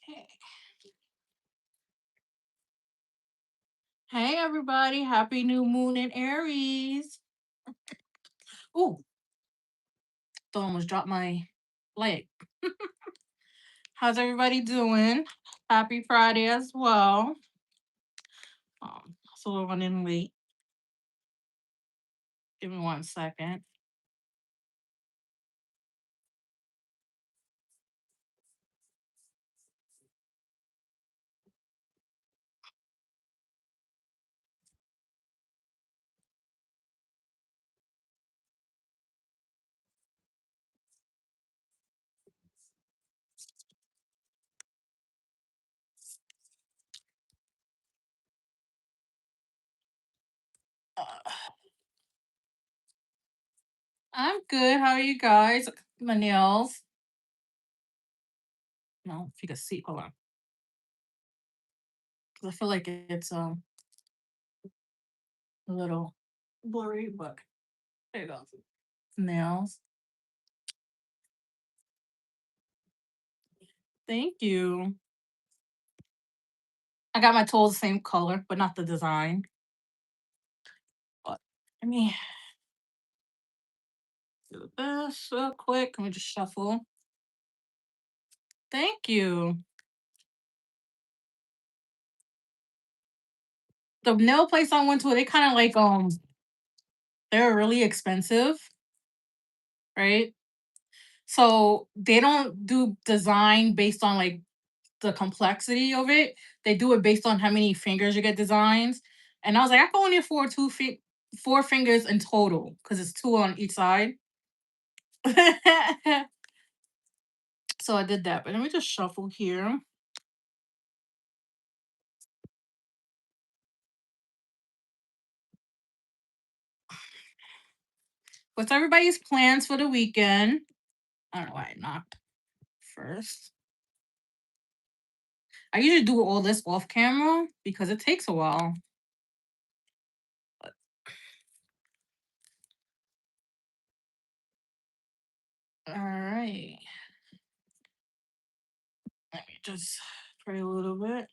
Hey, hey everybody, happy new moon in Aries. Ooh, thought I almost dropped my leg. How's everybody doing? Happy Friday as well. So we're running late. Give me 1 second. Uh, I'm good. How are you guys? My nails. No, if you can see, hold on. 'Cause I feel like it's a little blurry, but there you go. Nails. Thank you. I got my toes the same color, but not the design. But let me do this real quick. Let me just shuffle. Thank you. The nail place I went to, they kind of like they're really expensive, right? So they don't do design based on like the complexity of it. They do it based on how many fingers you get designs. And I was like, I can only afford 4 fingers in total because it's two on each side. So I did that. But let me just shuffle here. What's everybody's plans for the weekend? I don't know why I knocked first. I usually do all this off camera because it takes a while. All right. Let me just pray a little bit.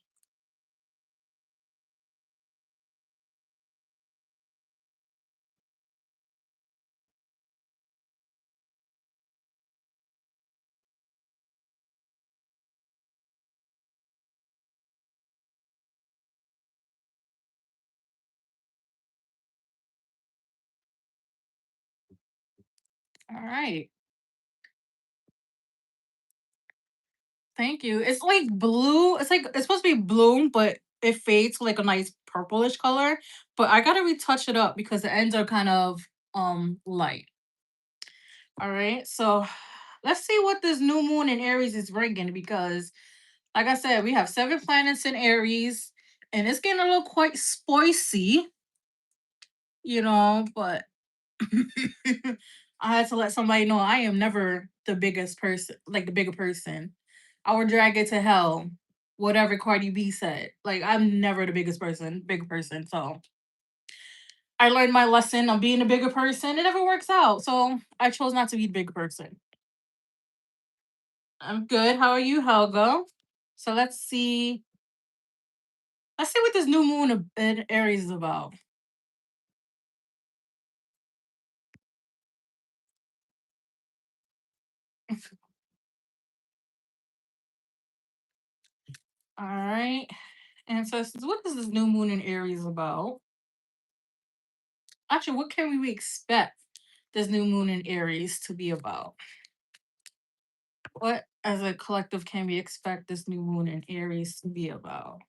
All right. Thank you. It's like blue. It's like it's supposed to be blue, but it fades to like a nice purplish color. But I gotta retouch it up because the ends are kind of light. All right. So let's see what this new moon in Aries is bringing because like I said, we have 7 planets in Aries and it's getting a little quite spicy, but I had to let somebody know I am never the biggest person, like the bigger person. I would drag it to hell, whatever Cardi B said. Like I'm never the bigger person. So I learned my lesson on being a bigger person. It never works out. So I chose not to be the bigger person. I'm good. How are you, Helga? So let's see. Let's see what this new moon in Aries is about. All right. Ancestors, what is this new moon in Aries about? Actually, what can we expect this new moon in Aries to be about? What, as a collective, can we expect this new moon in Aries to be about?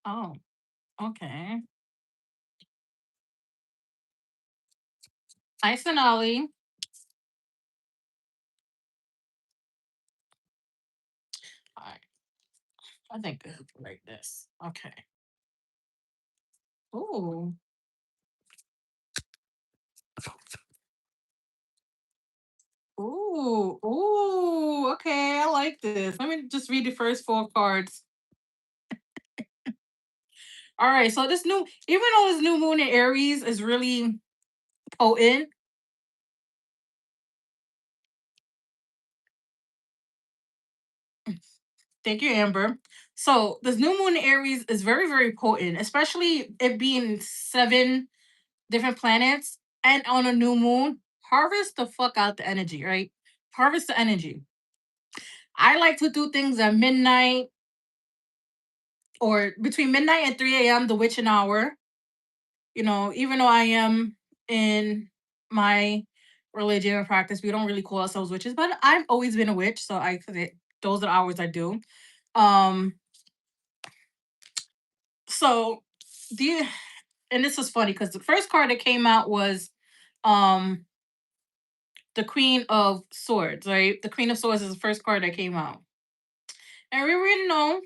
Oh, okay. Hi, Sonali. All right, I think I like this. Okay. Ooh, ooh. Okay, I like this. Let me just read the first 4 cards. All right, so even though this new moon in Aries is really potent. Thank you, Amber. So this new moon in Aries is very, very potent, especially it being seven different planets and on a new moon. Harvest the fuck out the energy, right? Harvest the energy. I like to do things at midnight or between midnight and 3 a.m., the witching hour. Even though I am in my religion and practice, we don't really call ourselves witches, but I've always been a witch, so those are the hours I do. Um, so the and this was funny because the first card that came out was um the Queen of Swords, right? The Queen of Swords is the first card that came out. And we already know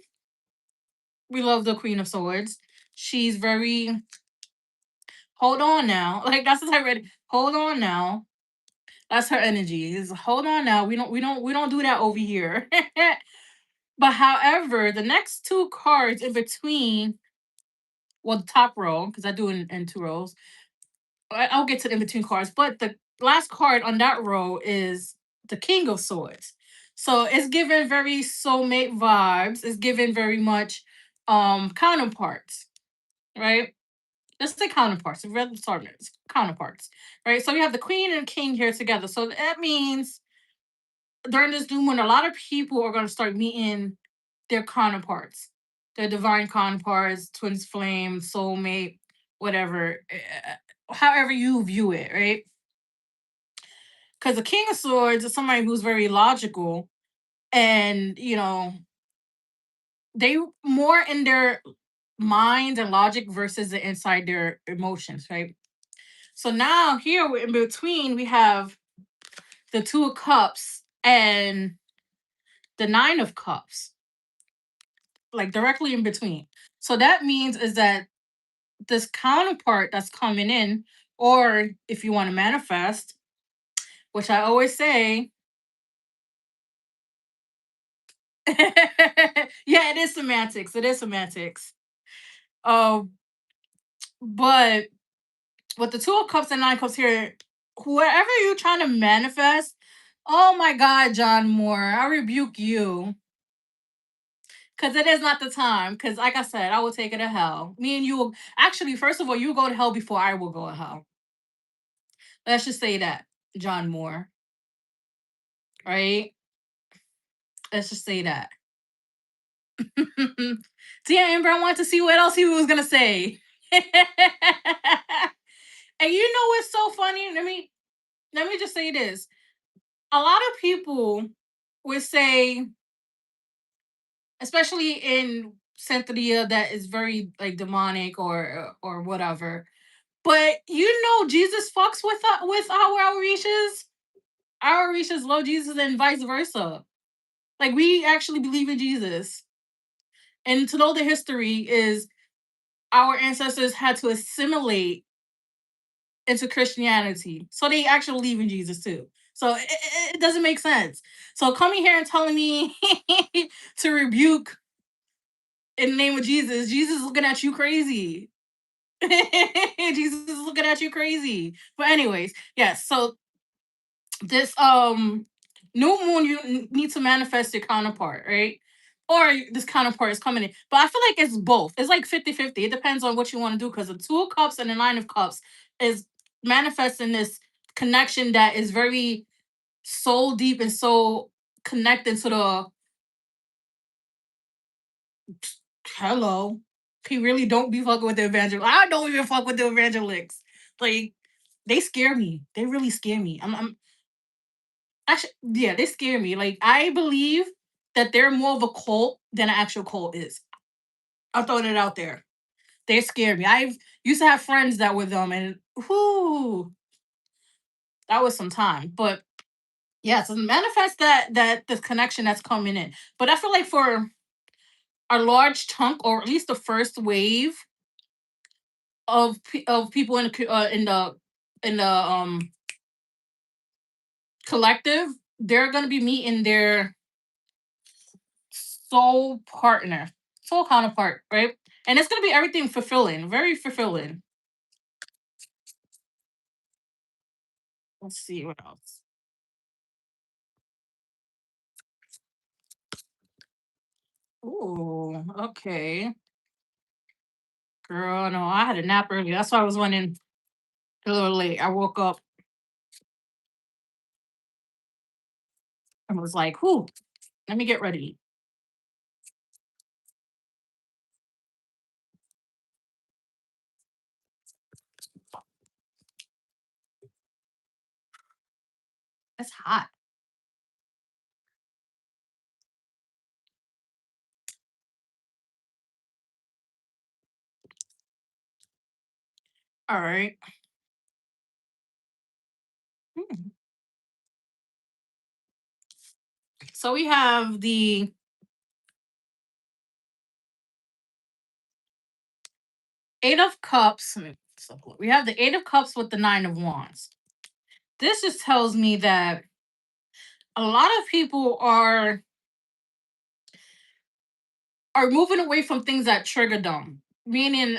we love the Queen of Swords. She's very hold on now. Like that's what I read. Hold on now. That's her energy. Is hold on now. We don't do that over here. But however, the next two cards in between, well, the top row, because I do in two rows. I'll get to the in between cards, but the last card on that row is the King of Swords. So it's given very soulmate vibes. It's given very much counterparts, right? Let's say counterparts. Red assortments, counterparts, right? So we have the Queen and King here together. So that means during this new moon, a lot of people are going to start meeting their counterparts, their divine counterparts, twins flame, soulmate, whatever, however you view it, right? Because the King of Swords is somebody who's very logical, and they more in their mind and logic versus the inside their emotions, right? So now here in between we have the Two of Cups and the Nine of Cups, like directly in between. So that means is that this counterpart that's coming in, or if you want to manifest, which I always say, yeah, it is semantics. It is semantics. Um, but with the Two of Cups and Nine of Cups here, whoever you're trying to manifest, oh my God, John Moore, I rebuke you. Because it is not the time. Because, like I said, I will take it to hell. Me and you will actually, first of all, you will go to hell before I will go to hell. Let's just say that, John Moore. Right? Let's just say that. See, Amber, I wanted to see what else he was gonna say. And you know what's so funny? Let me just say this. A lot of people would say, especially in Santeria, that is very like demonic or whatever. But Jesus fucks with our Orishas. Our Orishas love Jesus and vice versa. Like we actually believe in Jesus. And to know the history is our ancestors had to assimilate into Christianity. So they actually believe in Jesus too. So it doesn't make sense. So coming here and telling me to rebuke in the name of Jesus, Jesus is looking at you crazy. Jesus is looking at you crazy. But anyways, yes. So this new moon, you need to manifest your counterpart, right? Or this counterpart is coming in. But I feel like it's both. It's like 50-50. It depends on what you want to do, because the Two of Cups and the Nine of Cups is manifesting this connection that is very soul deep and so connected to the hello. He really don't be fucking with the evangel. I don't even fuck with the evangelics. Like they scare me. They really scare me. I'm actually, yeah, they scare me. Like I believe that they're more of a cult than an actual cult is. I'm throwing it out there. They scare me. I used to have friends that were them, and whoo, that was some time. But yeah, so manifest that the connection that's coming in. But I feel like for a large chunk, or at least the first wave of people in the collective, they're gonna be meeting their soul partner, soul counterpart, right? And it's gonna be everything fulfilling, very fulfilling. Let's see what else. Ooh, okay. Girl, no, I had a nap earlier. That's why I was running a little late. I woke up and was like, whew, let me get ready. It's hot. All right. Hmm. So we have the Eight of Cups. We have the Eight of Cups with the Nine of Wands. This just tells me that a lot of people are moving away from things that trigger them. Meaning,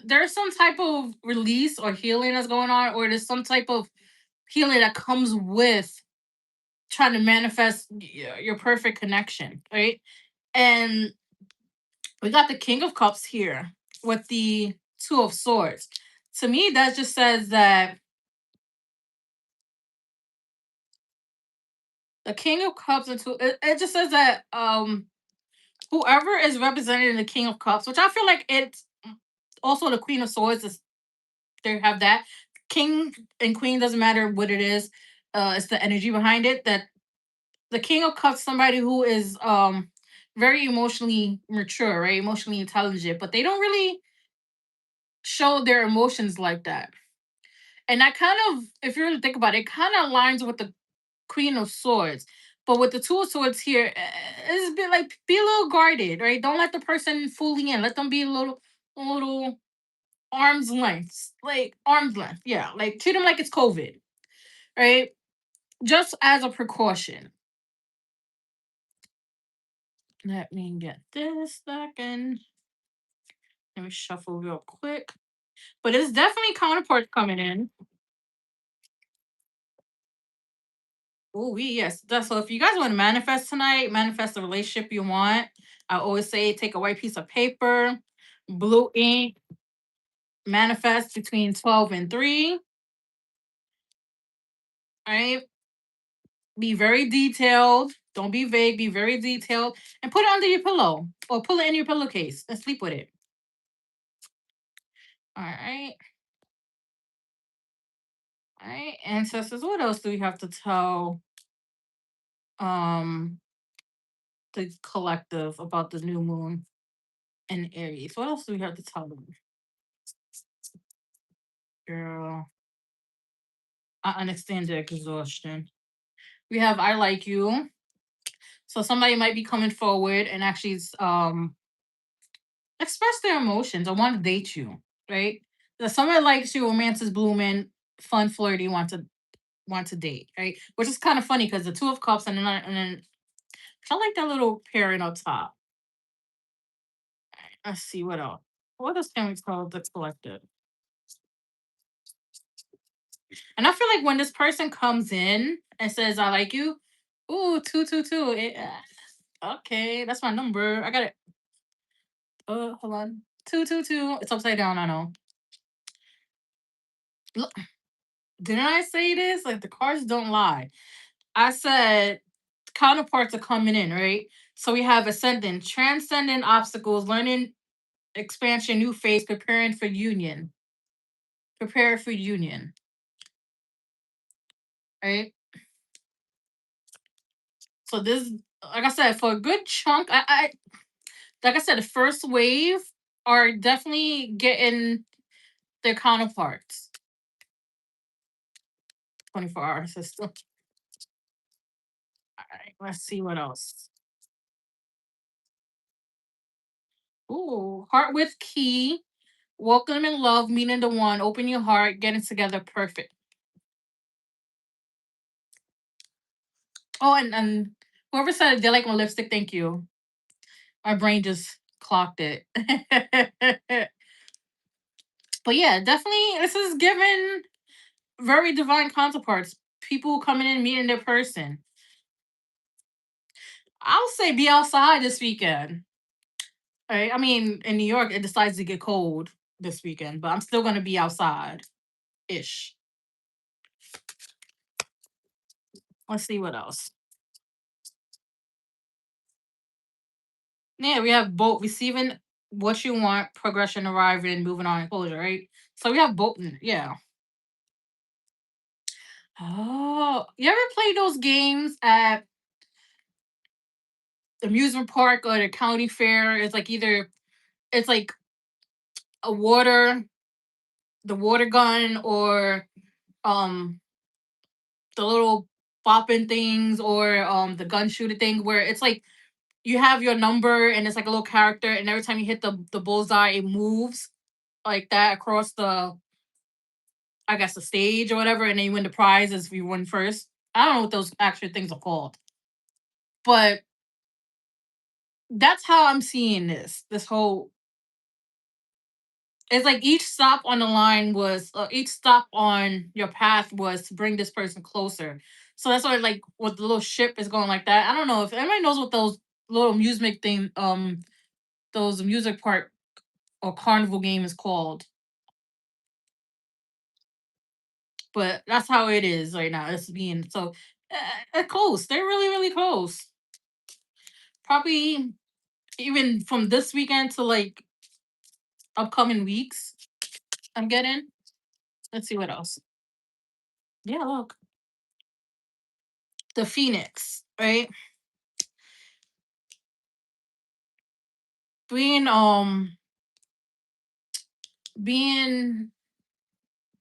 there's some type of release or healing that's going on, or there's some type of healing that comes with trying to manifest your perfect connection, right? And we got the King of Cups here with the Two of Swords. To me, that just says that the King of Cups and two. It just says that whoever is represented in the King of Cups, which I feel like it's also the Queen of Swords. Is they have that King and Queen doesn't matter what it is. It's the energy behind it. That the King of Cups, somebody who is very emotionally mature, right, emotionally intelligent, but they don't really show their emotions like that. And that kind of, if you really think about it, it kind of aligns with the Queen of Swords. But with the Two of Swords here, it's a bit like be a little guarded, right? Don't let the person fully in. Let them be a little arm's length, like arm's length. Yeah, like treat them like it's COVID, right? Just as a precaution. Let me get this second. Let me shuffle real quick. But it's definitely counterparts coming in. Oh, yes. So if you guys want to manifest tonight, manifest the relationship you want. I always say take a white piece of paper, blue ink, manifest between 12 and 3. Right? Be very detailed. Don't be vague. Be very detailed. And put it under your pillow or pull it in your pillowcase and sleep with it. All right. All right. Ancestors, what else do we have to tell um the collective about the new moon in Aries? What else do we have to tell them? Girl, I understand the exhaustion. We have I like you. So somebody might be coming forward and actually express their emotions or want to date you, right? So somebody likes you, romance is blooming, fun, flirty, want to date, right? Which is kind of funny because the Two of Cups and then I like that little pairing up top. Let's see what else. What else can we call the collective? And I feel like when this person comes in and says I like you, ooh, 222. Okay, that's my number. I got it. Hold on. 222. It's upside down, I know. Look, didn't I say this? Like the cards don't lie. I said counterparts are coming in, right? So we have ascendant, transcending obstacles, learning expansion, new phase, preparing for union. Prepare for union. Right? So this, like I said, for a good chunk, I like I said, the first wave are definitely getting their counterparts. 24-hour system. All right, let's see what else. Ooh, heart with key. Welcome and love, meaning the one. Open your heart, getting together, perfect. Oh, and whoever said they like my lipstick, thank you. My brain just clocked it. But yeah, definitely, this is given. very divine counterparts. People coming in, meeting their person. I'll say be outside this weekend. Right? I mean, in New York, it decides to get cold this weekend, but I'm still gonna be outside ish. Let's see what else. Yeah, we have both receiving what you want, progression, arriving, moving on, and closure, right? So we have both. Yeah. Oh, you ever play those games at the amusement park or the county fair? It's like either it's like a the water gun, or um the little bopping things, or the gun shooter thing, where it's like you have your number and it's like a little character, and every time you hit the bullseye, it moves like that across the, I guess, the stage or whatever, and then you win the prize as if you win first. I don't know what those actual things are called, but that's how I'm seeing this whole. It's like each stop on the line was each stop on your path was to bring this person closer. So that's why, like, what the little ship is going like that. I don't know if anybody knows what those little amusement thing, those music park or carnival game is called, but that's how it is right now. It's being so close. They're really really close. Probably even from this weekend to like upcoming weeks. I'm getting. Let's see what else. Yeah, look, the Phoenix, right? Being being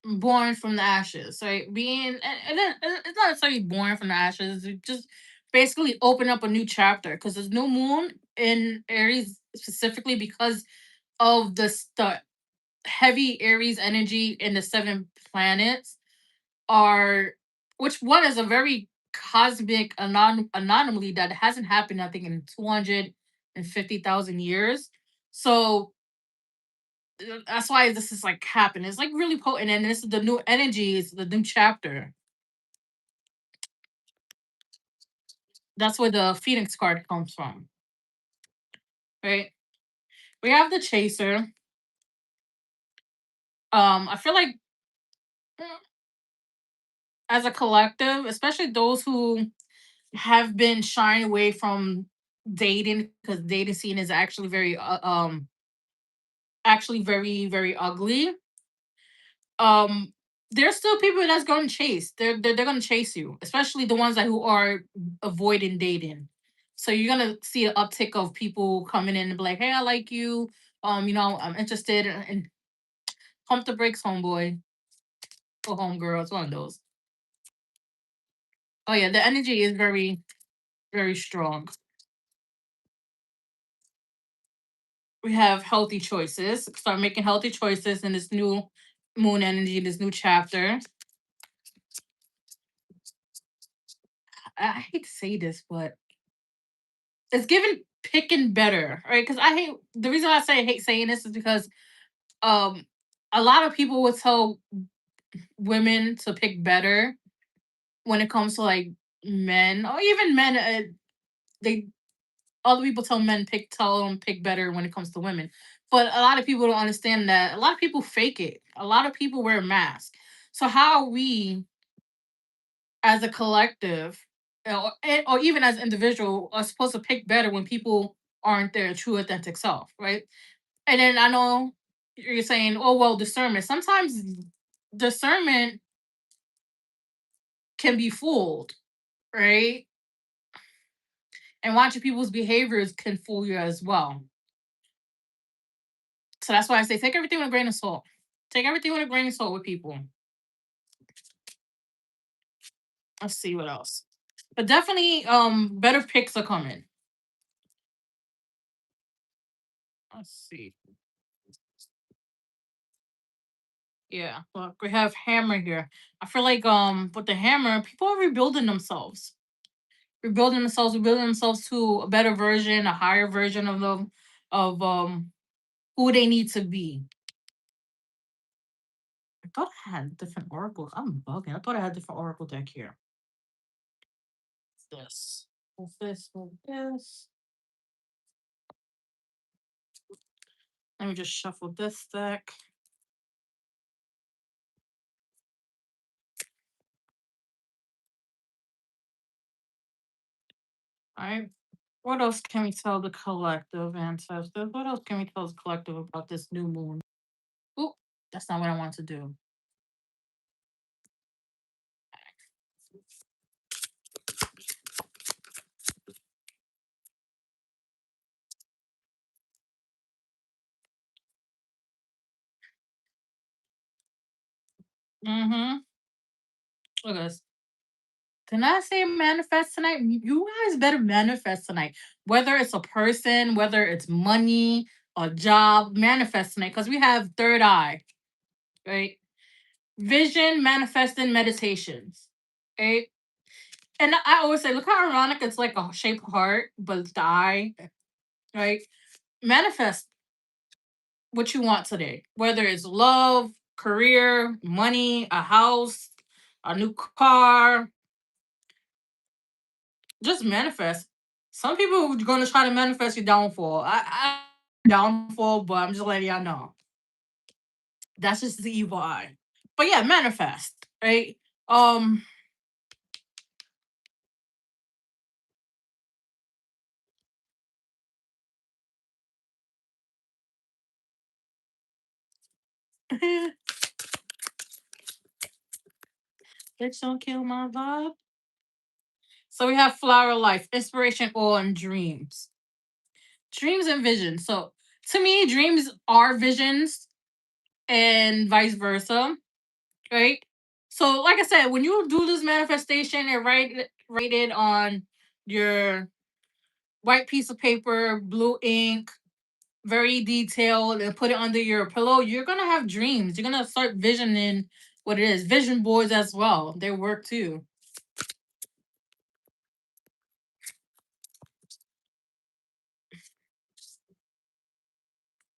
born from the ashes, right? It's not necessarily born from the ashes. It just basically open up a new chapter because there's new moon in Aries specifically because of the heavy Aries energy in the seven planets are, which one is a very cosmic anomaly that hasn't happened, I think, in 250,000 years. So that's why this is like happening. It's like really potent, and this is the new energy. Is the new chapter. That's where the Phoenix card comes from, right? We have the Chaser. I feel like mm, as a collective, especially those who have been shying away from dating because dating scene is actually very very ugly. um there's still people that's going to chase. They're going to chase you, especially the ones that who are avoiding dating. So you're going to see an uptick of people coming in and be like, hey, I like you, I'm interested in pump the brakes, homeboy or homegirl. It's one of those. Oh yeah, the energy is very very strong. We have healthy choices. Start making healthy choices in this new moon energy, this new chapter. I hate to say this, but it's given picking better, right? Because I hate the reason why I say I hate saying this is because um a lot of people would tell women to pick better when it comes to like men, or even men. They Other people tell them pick better when it comes to women, but a lot of people don't understand that a lot of people fake it. A lot of people wear masks. So how are we as a collective, or even as an individual, are supposed to pick better when people aren't their true authentic self, right? And then I know you're saying, oh well, discernment. Sometimes discernment can be fooled, right? And watching people's behaviors can fool you as well. So that's why I say take everything with a grain of salt. Take everything with a grain of salt with people. Let's see what else. But definitely better picks are coming. Let's see. Yeah. Look, we have hammer here. I feel like with the hammer, people are rebuilding themselves. Rebuilding themselves to a better version, a higher version of them, of who they need to be. thought I had different oracles. I'm bugging. I thought I had different oracle deck here. This. What's this? What's this? Let me just shuffle this deck. All right. What else can we tell the collective ancestors? What else can we tell the collective about this new moon? Oop, that's not what I want to do. Mm-hmm. Look at this. Can I say manifest tonight? You guys better manifest tonight. Whether it's a person, whether it's money, a job, manifest tonight. Because we have third eye, right? Vision, manifesting, meditations. Right? And I always say, look how ironic it's like a shaped heart, but it's the eye, right? Manifest what you want today, whether it's love, career, money, a house, a new car, just manifest. Some people are gonna try to manifest your downfall. I downfall, but I'm just letting y'all know. That's just the evil eye. But yeah, manifest, right? Um Bitch, don't kill my vibe. So we have flower life, inspiration, awe, and dreams. Dreams and visions. So to me, dreams are visions and vice versa, right? So like I said, when you do this manifestation and write it on your white piece of paper, blue ink, very detailed, and put it under your pillow, you're gonna have dreams. You're gonna start visioning what it is. Vision boards as well. They work too.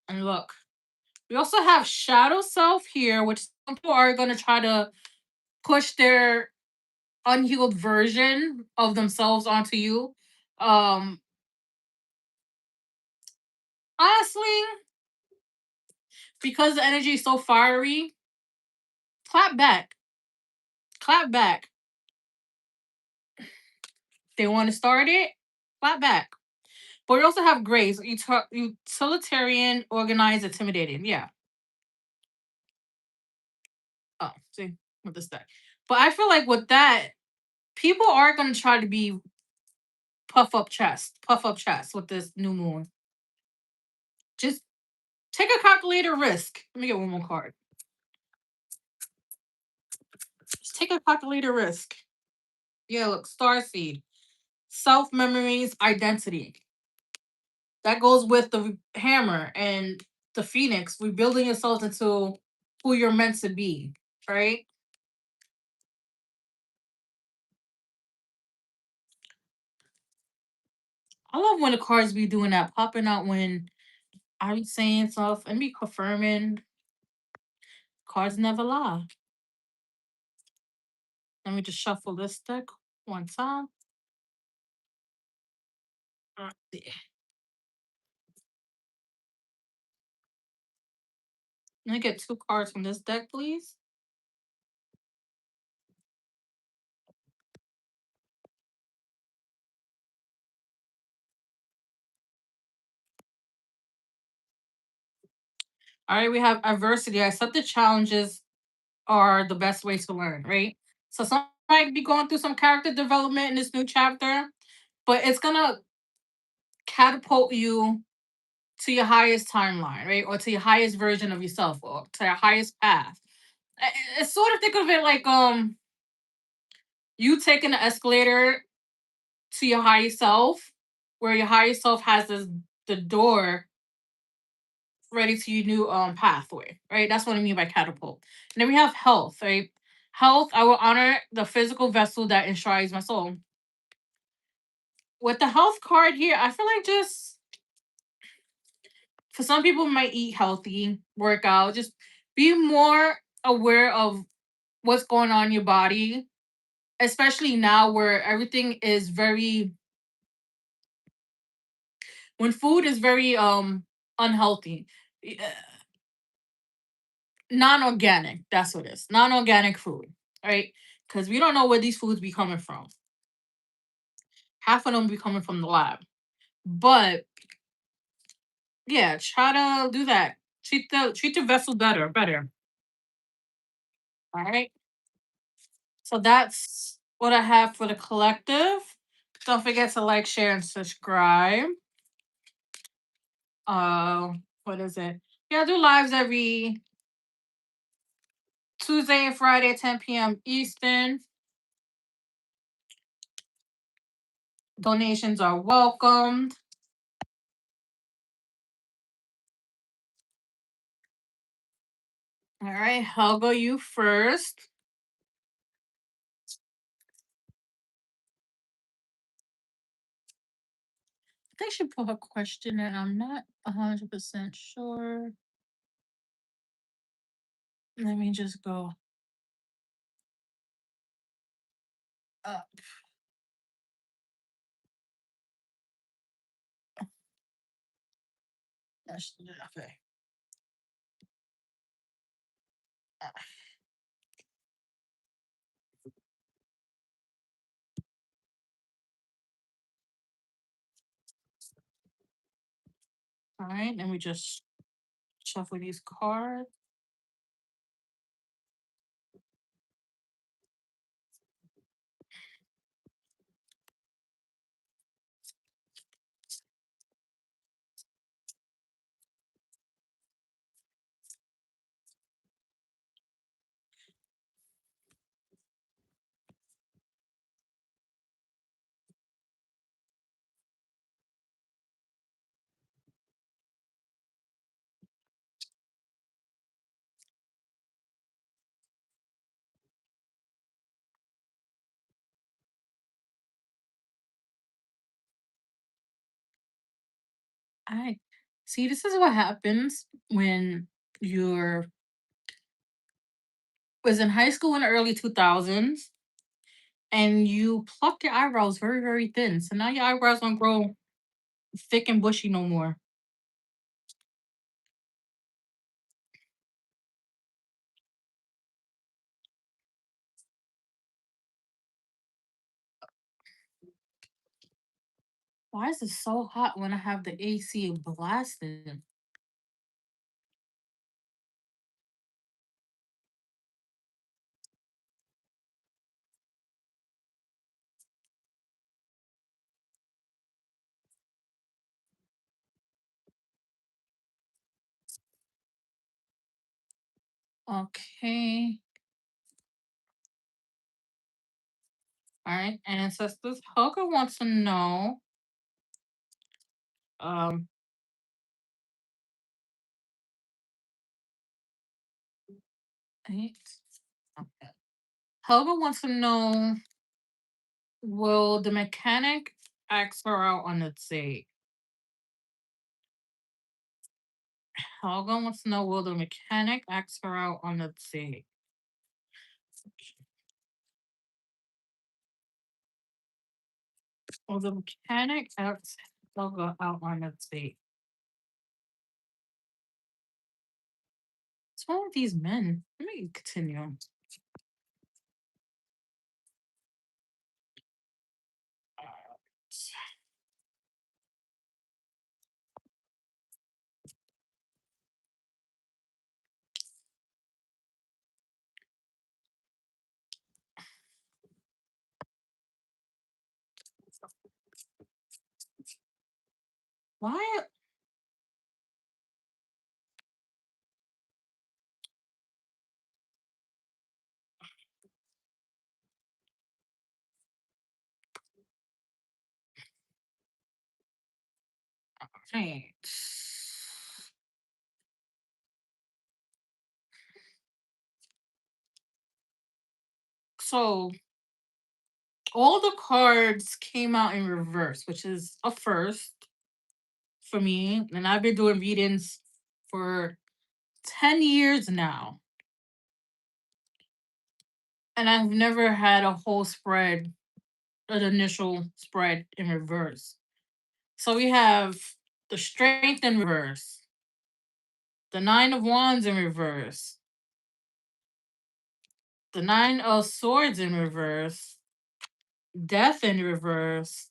And look, we also have shadow self here, which some people are gonna try to push their unhealed version of themselves onto you. Um, Honestly, because the energy is so fiery, clap back, clap back. They want to start it, clap back. But we also have grays, utilitarian, organized, intimidating. Yeah. Oh, see, with this deck. But I feel like with that, people are going to try to be puff up chest with this new moon. Just take a calculator risk. Let me get one more card. Just take a calculator risk. Yeah, look, star seed, self memories, identity. That goes with the hammer and the phoenix, rebuilding yourself into who you're meant to be, right? I love when the cards be doing that, popping out when I be saying stuff and be confirming. Cards never lie. Let me just shuffle this deck one time. Yeah. Let me get two cards from this deck, please. All right, we have adversity. Accept the challenges are the best way to learn, right? So some might be going through some character development in this new chapter, but it's gonna catapult you to your highest timeline, right? Or to your highest version of yourself, or to your highest path. It's sort of think of it like you taking the escalator to your higher self, where your higher self has the door ready to your new pathway, right? That's what I mean by catapult. And then we have health, right? Health, I will honor the physical vessel that enshrines my soul. With the health card here, I feel like just for some people might eat healthy, work out, just be more aware of what's going on in your body, especially now where everything is very when food is very unhealthy. Non-organic, that's what it is. Non-organic food, right? Because we don't know where these foods be coming from. Half of them be coming from the lab. But yeah, try to do that. Treat the vessel better. All right. So that's what I have for the collective. Don't forget to like, share, and subscribe. Uh, what is it? Yeah, I do lives every Tuesday and Friday at 10 p.m. Eastern. Donations are welcomed. All right, Helga, you first. I think she put her question in. I'm not 100% sure. Let me just go up. Okay. All right, and we just shuffle these cards. I see. This is what happens when you're was in high school in the early 2000s and you plucked your eyebrows very thin. So now your eyebrows don't grow thick and bushy no more. Why is it so hot when I have the AC blasting? Okay. All right. Ancestors. Helga wants to know. Um. Eight. Okay. Helga wants to know. Will the mechanic ask her out on a date? Helga wants to know. Will the mechanic ask her out on a date? Will the mechanic ask Helga out on a date? What's wrong with these men? Let me continue. Why? Right. So all the cards came out in reverse, which is a first for me. And I've been doing readings for 10 years now. and I've never had a whole spread, an initial spread in reverse. So we have the Strength in reverse, the Nine of Wands in reverse, the Nine of Swords in reverse, Death in reverse.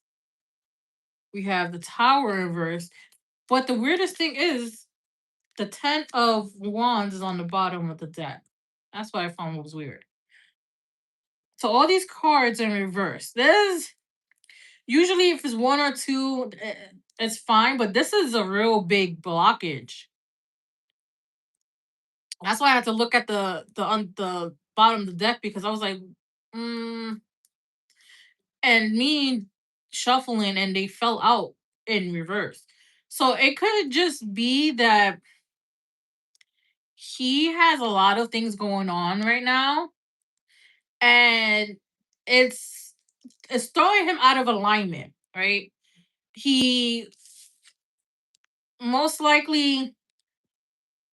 We have the Tower in reverse. But the weirdest thing is the Ten of Wands is on the bottom of the deck. That's what I found was weird. So all these cards in reverse. There's usually if it's one or two, it's fine, but this is a real big blockage. That's why I had to look at the bottom of the deck because I was like, mm, and me shuffling and they fell out in reverse. So it could just be that he has a lot of things going on right now, and it's it's throwing him out of alignment, right? He most likely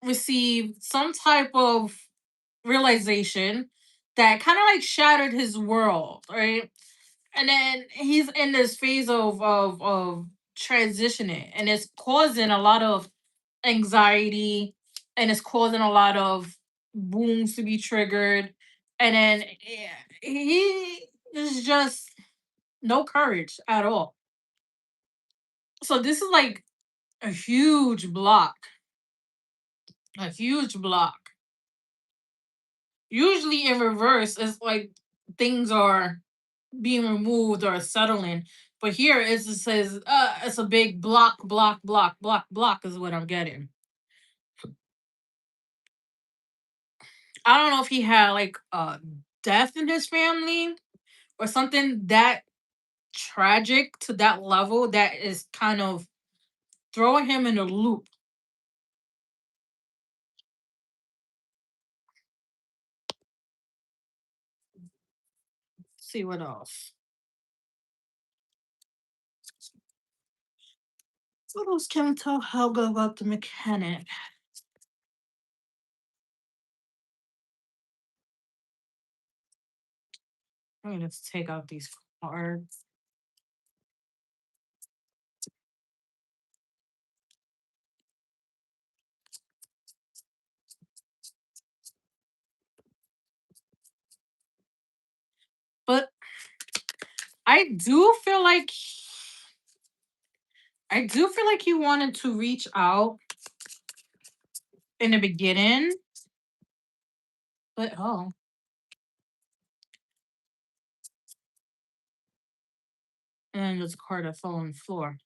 received some type of realization that kind of like shattered his world, right? And then he's in this phase of transitioning, and it's causing a lot of anxiety, and it's causing a lot of wounds to be triggered, and then he is just no courage at all. So this is like a huge block, a huge block. Usually in reverse, it's like things are being removed or settling. But here it just says it's a big block, block, block, block, block is what I'm getting. I don't know if he had like death in his family or something that tragic to that level that is kind of throwing him in a loop. See what else. What else can we tell Helga about the mechanic? Let me just take out these cards. But I do feel like he wanted to reach out in the beginning, but oh, and then there's a card that fell on the floor.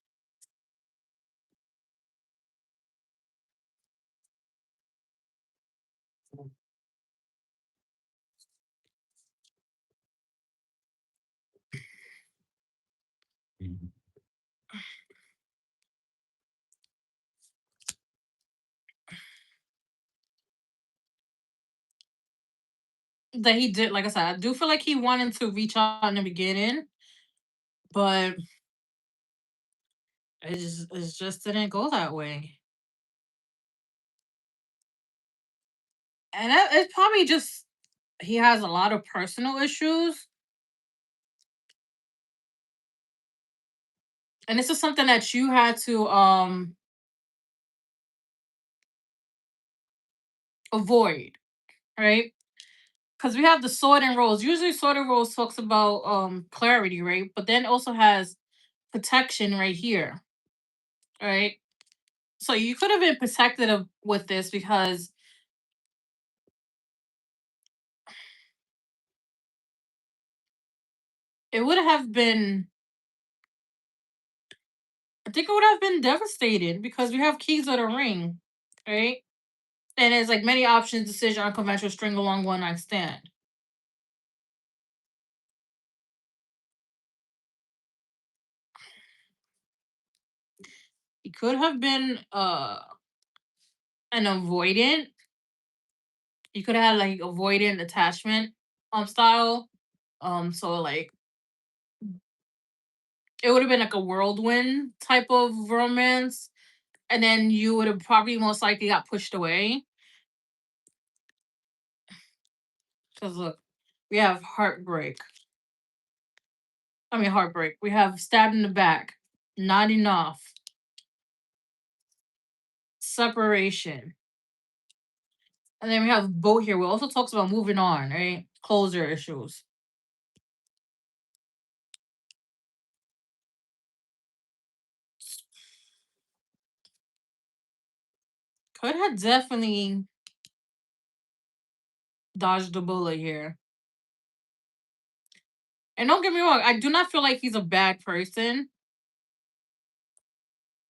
That he did, like I said, I do feel like he wanted to reach out in the beginning, but it just didn't go that way. And it's probably just he has a lot of personal issues, and this is something that you had to avoid, right? Because we have the sword and rose. Usually, sword and rose talks about clarity, right? But then also has protection right here, right? So you could have been protected with this because it would have been. I think it would have been devastated because we have keys of the ring, right? And it's like many options, decision, unconventional, string along, one night stand. He could have been an avoidant. You could have had like avoidant attachment style. So like it would have been like a whirlwind type of romance, and then you would have probably most likely got pushed away. Because look. We have heartbreak. I mean heartbreak. We have stabbed in the back. Not enough. Separation. And then we have boat here. We also talks about moving on, right? Closure issues. Could have definitely dodged the bullet here. And don't get me wrong, I do not feel like he's a bad person.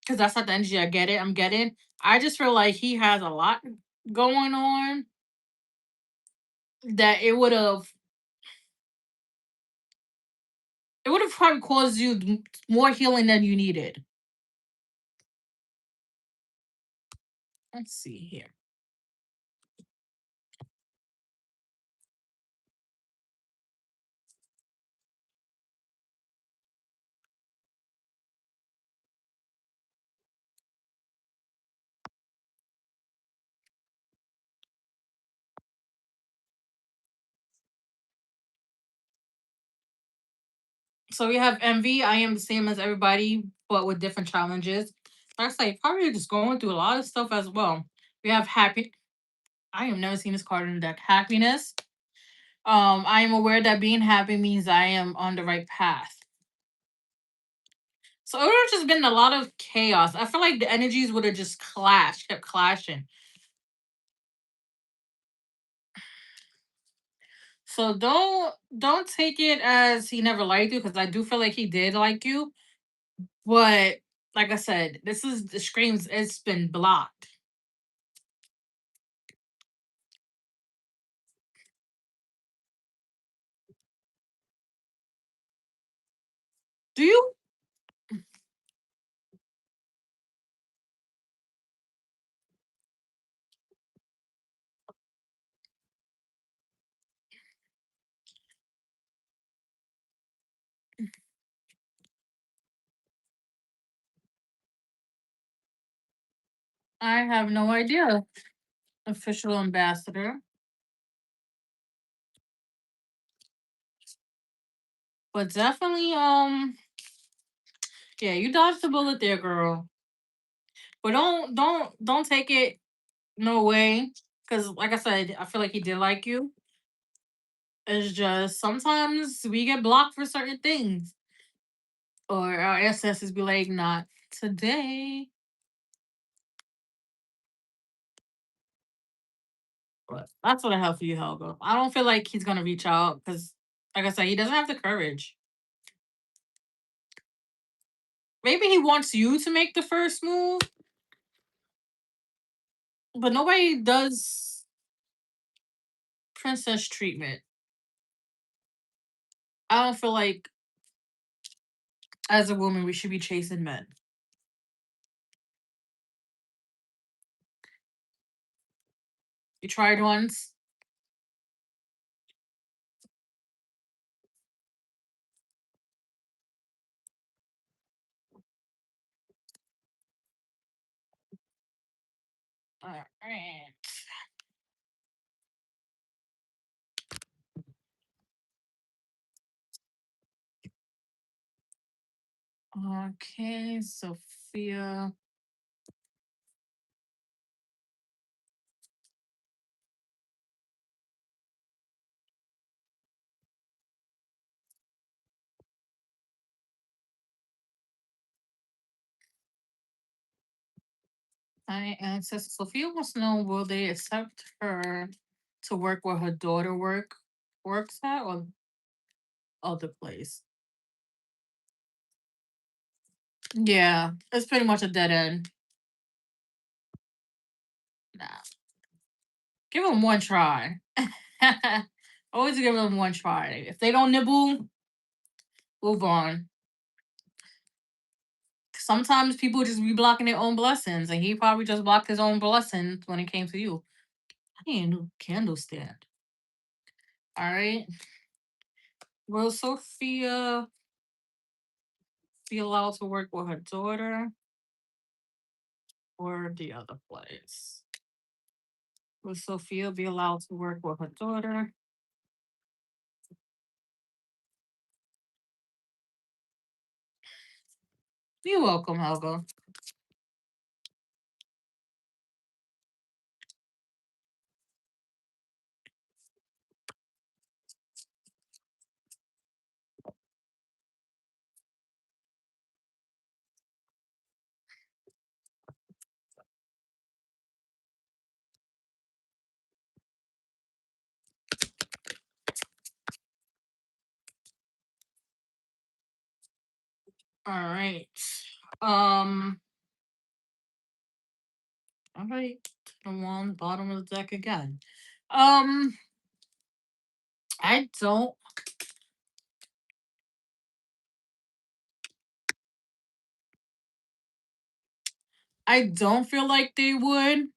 Because that's not the energy I get it. I'm getting. I just feel like he has a lot going on that it would have probably caused you more healing than you needed. Let's see here. So we have envy. I am the same as everybody, but with different challenges. Like I say, probably just going through a lot of stuff as well. We have happy. I have never seen this card in the deck. Happiness. I am aware that being happy means I am on the right path. So it would have just been a lot of chaos. I feel like the energies would have just clashed, kept clashing. So don't take it as he never liked you because I do feel like he did like you. But like I said, this is the screams. It's been blocked. Do you? I have no idea. Official ambassador, but definitely yeah, you dodged the bullet there, girl. But don't take it no way because like I said, I feel like he did like you. It's just sometimes we get blocked for certain things, or our ancestors be like, not today. But that's what I have for you, Helga. I don't feel like he's gonna reach out because, like I said, he doesn't have the courage. Maybe he wants you to make the first move, but nobody does princess treatment. I don't feel like as a woman we should be chasing men. You tried once. All right. Okay, Sophia. My ancestor Sophia wants to know, will they accept her to work where her daughter works at or other place? Yeah, it's pretty much a dead end. Nah. Give them one try. Always give them one try. If they don't nibble, move on. Sometimes people just be blocking their own blessings, and he probably just blocked his own blessings when it came to you. I need a new candle stand. All right. Will Sophia be allowed to work with her daughter or the other place? Will Sophia be allowed to work with her daughter You're welcome, Helga. All right. Um, all right. I'm on the bottom of the deck again. Um, I don't I don't feel like they would,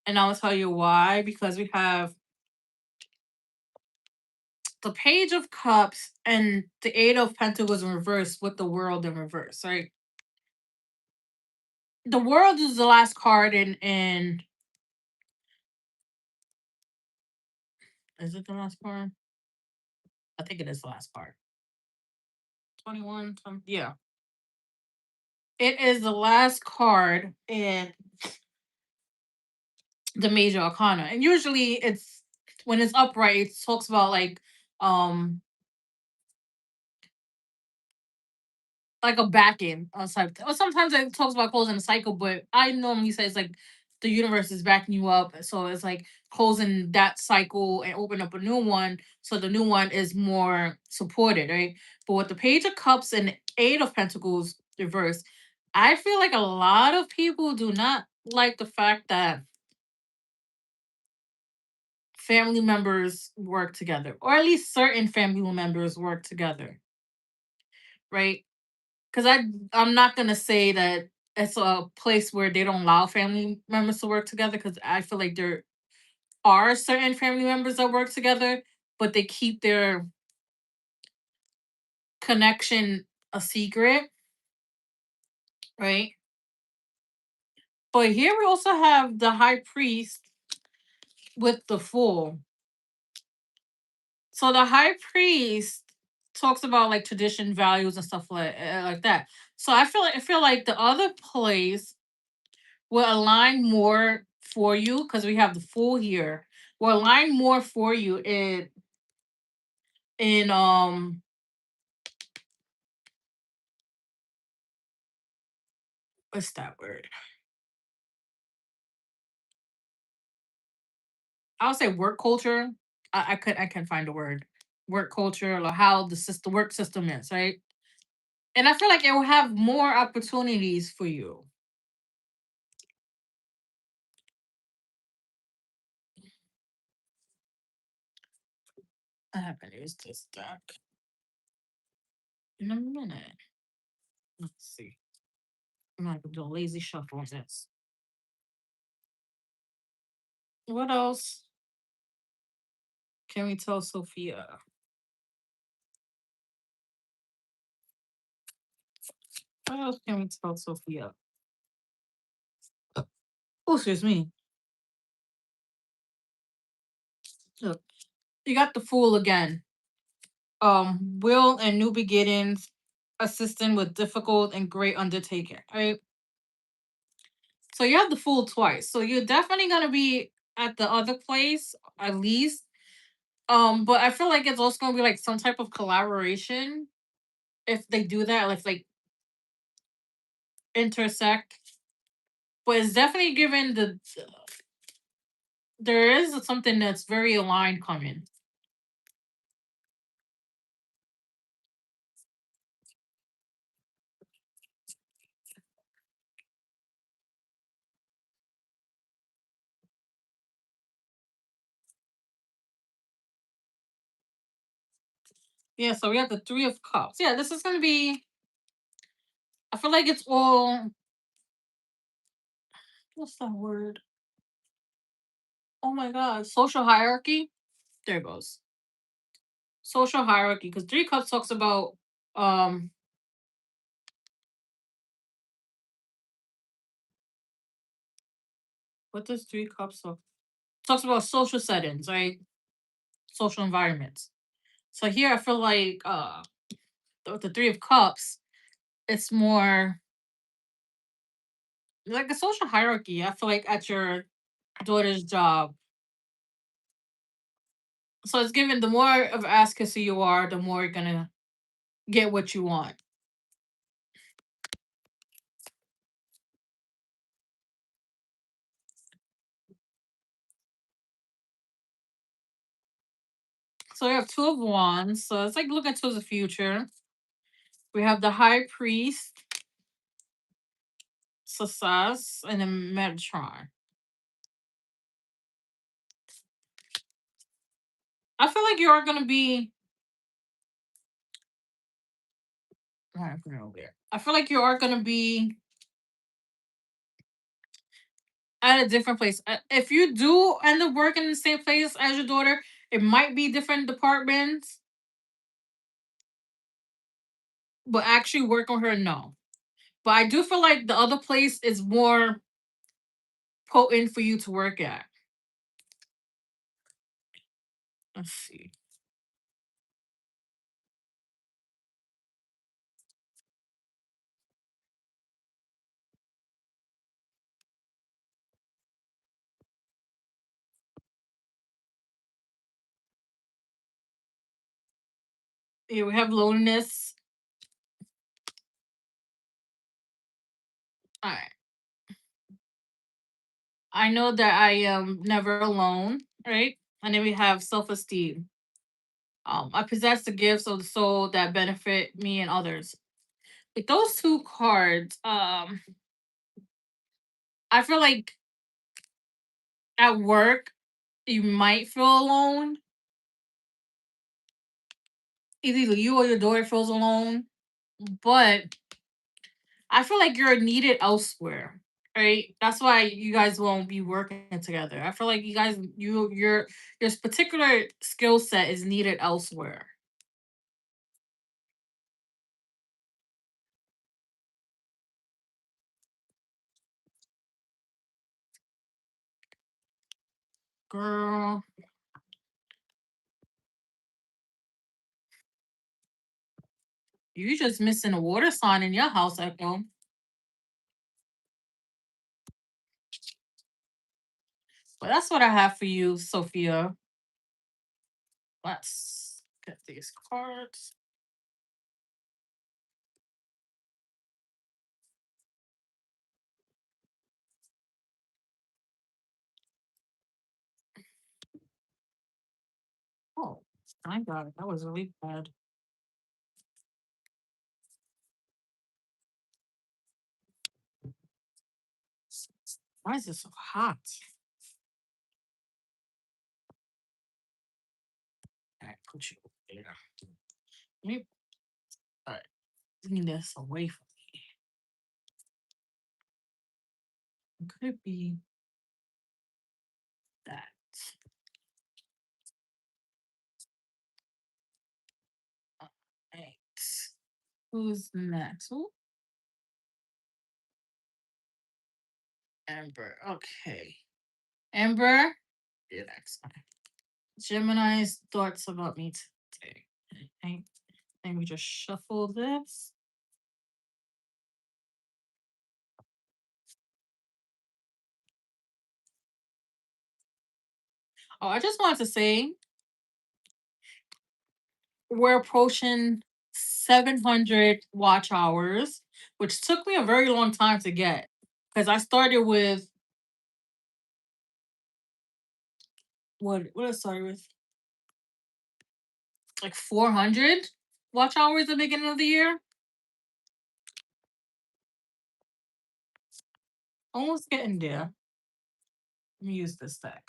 and I'll tell you why. Because we have the Page of Cups and the Eight of Pentacles in reverse with the World in reverse, right? The World is the last card in is it the last card? I think it is the last card. 21, yeah. It is the last card in the major arcana. And usually it's when it's upright, it talks about um like a backing or something. Or sometimes it talks about closing a cycle, but I normally say it's like the universe is backing you up. So it's like closing that cycle and open up a new one. So the new one is more supported, right? But with the Page of Cups and Eight of Pentacles reverse, I feel like a lot of people do not like the fact that family members work together, or at least certain family members work together, right? Because I'm not gonna say that it's a place where they don't allow family members to work together. Because I feel like there are certain family members that work together, but they keep their connection a secret, right? But here we also have the High Priest with the Fool. So the High Priest talks about like tradition, values, and stuff like that. So I feel like the other place will align more for you because we have the Fool here. Will align more for you in what's that word? I'll say work culture. I can find a word. Work culture, or how the work system is, right? And I feel like it will have more opportunities for you. I haven't used this deck in a minute. Let's see. I'm gonna do a lazy shuffle on this. What else can we tell Sophia? What else can we tell Sophia? Oh, excuse me. Look, you got the Fool again. Will and new beginnings, assisting with difficult and great undertaking. Right. So you have the Fool twice. So you're definitely gonna be at the other place at least. But I feel like it's also gonna be like some type of collaboration if they do that, if like intersect. But it's definitely given there is something that's very aligned coming. Yeah, so we have the Three of Cups. Yeah, this is gonna be. I feel like it's all. What's that word? Oh my god, social hierarchy. There it goes. Social hierarchy, because Three Cups talks about um. What does Three Cups talk? Talks about social settings, right? Social environments. So here I feel like the Three of Cups. It's more. like a social hierarchy. I feel like at your daughter's job. So it's given the more of advocacy you are, the more you're gonna get what you want. So we have two of wands. So it's like looking towards the future. We have the high priest, success, and then Metatron. I feel like you are gonna be. Alright, put it over there. I feel like you are gonna be at a different place. If you do end up working in the same place as your daughter, it might be different departments, but actually work on her, no. But I do feel like the other place is more potent for you to work at. Let's see. Here we have loneliness. All right. I know that I am never alone, right? And then we have self-esteem. I possess the gifts of the soul that benefit me and others. With those two cards, I feel like at work you might feel alone. Either you or your daughter feels alone, but I feel like you're needed elsewhere. Right? That's why you guys won't be working together. I feel like you guys, your particular skill set is needed elsewhere. Girl, you just missing a water sign in your house, Echo. But that's what I have for you, Sophia. Let's get these cards. Oh, I got it. That was really bad. Why is it so hot? All right, put you there. Let me, all right, bring this away from me. It could be that. Thanks. Who's next? Ooh, Amber. Okay. Amber, you're next. Okay. Gemini's thoughts about me today. Okay. Let me just shuffle this. Oh, I just wanted to say we're approaching 700 watch hours, which took me a very long time to get because I started with what I started with like 400 watch hours at the beginning of the year. Almost getting there. Let me use this deck.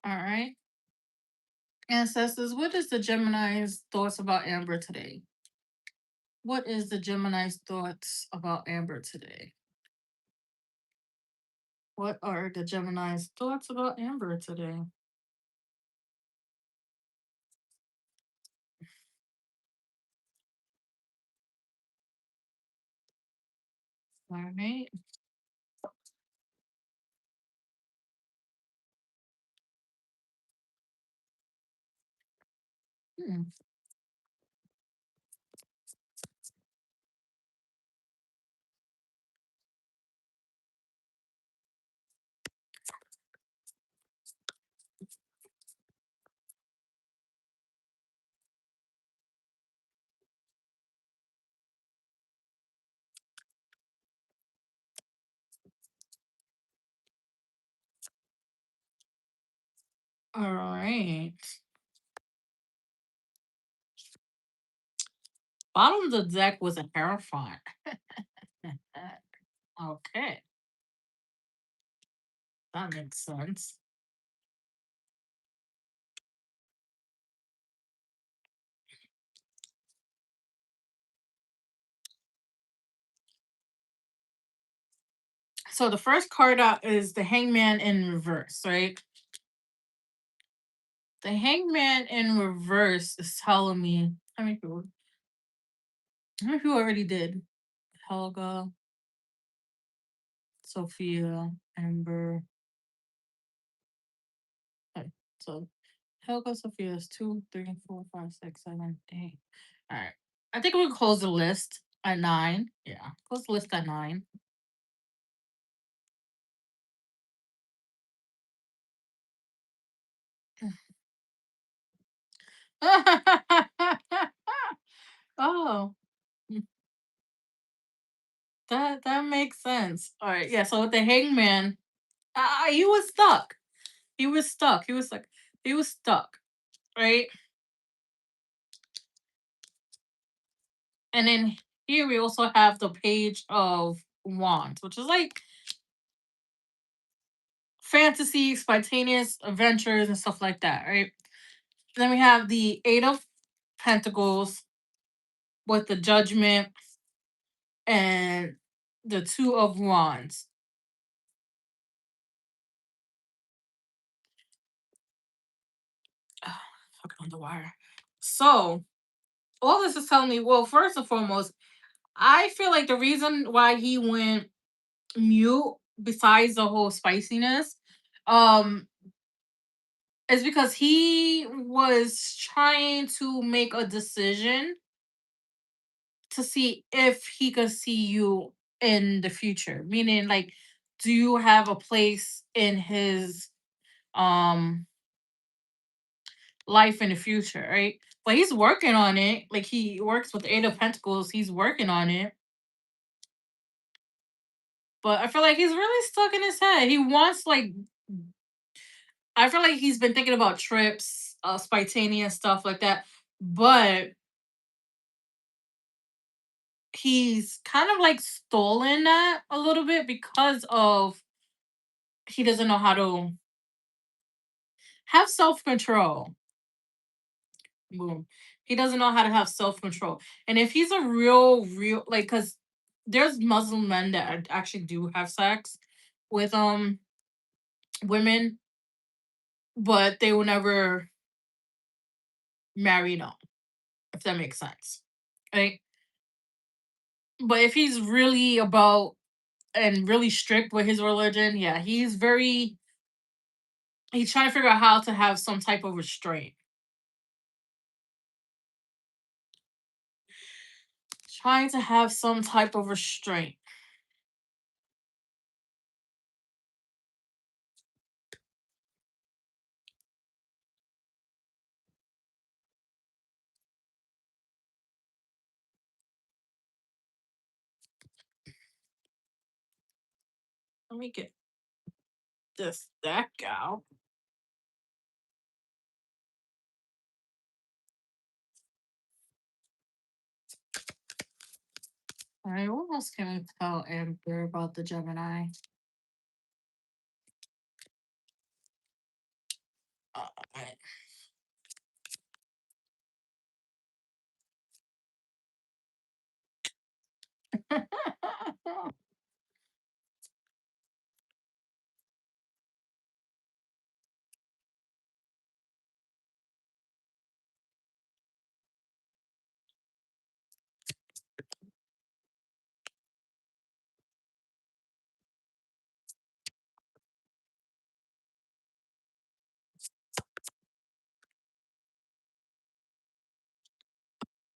All right. Ancestors, what is the Gemini's thoughts about Amber today? What is the Gemini's thoughts about Amber today? What are the Gemini's thoughts about Amber today? All right. Hmm. All right. Bottom of the deck was a Hierophant. Okay, that makes sense. So the first card out is the Hangman in reverse, right? The Hangman in reverse is telling me how many people already did? Helga, Sophia, Amber. Okay, so Helga, Sophia is 2, 3, 4, 5, 6, 7, 8. All right. I think we'll close the list at 9. Yeah, close the list at 9. Oh, mm, that makes sense. All right, yeah. So with the Hangman, he was stuck. He was stuck. He was like he was stuck, right? And then here we also have the Page of Wands, which is like fantasy, spontaneous adventures and stuff like that, right? Then we have the Eight of Pentacles with the Judgment and the Two of Wands. Ah, fucking on the wire. So all this is telling me, well, first and foremost, I feel like the reason why he went mute, besides the whole spiciness, um, is because he was trying to make a decision to see if he could see you in the future. Meaning, like, do you have a place in his um life in the future, right? But he's working on it. Like he works with the Eight of Pentacles. He's working on it. But I feel like he's really stuck in his head. He wants like I feel like he's been thinking about trips, spontaneous stuff like that. But he's kind of like stolen that a little bit because of he doesn't know how to have self control. Boom. He doesn't know how to have self control. And if he's a real like, because there's Muslim men that actually do have sex with women, but they will never marry them, if that makes sense, right? But if he's really about and really strict with his religion, yeah, he's trying to figure out how to have some type of restraint. Trying to have some type of restraint. Let me get this deck out. All right, what else can we tell Amber about the Gemini? Alright.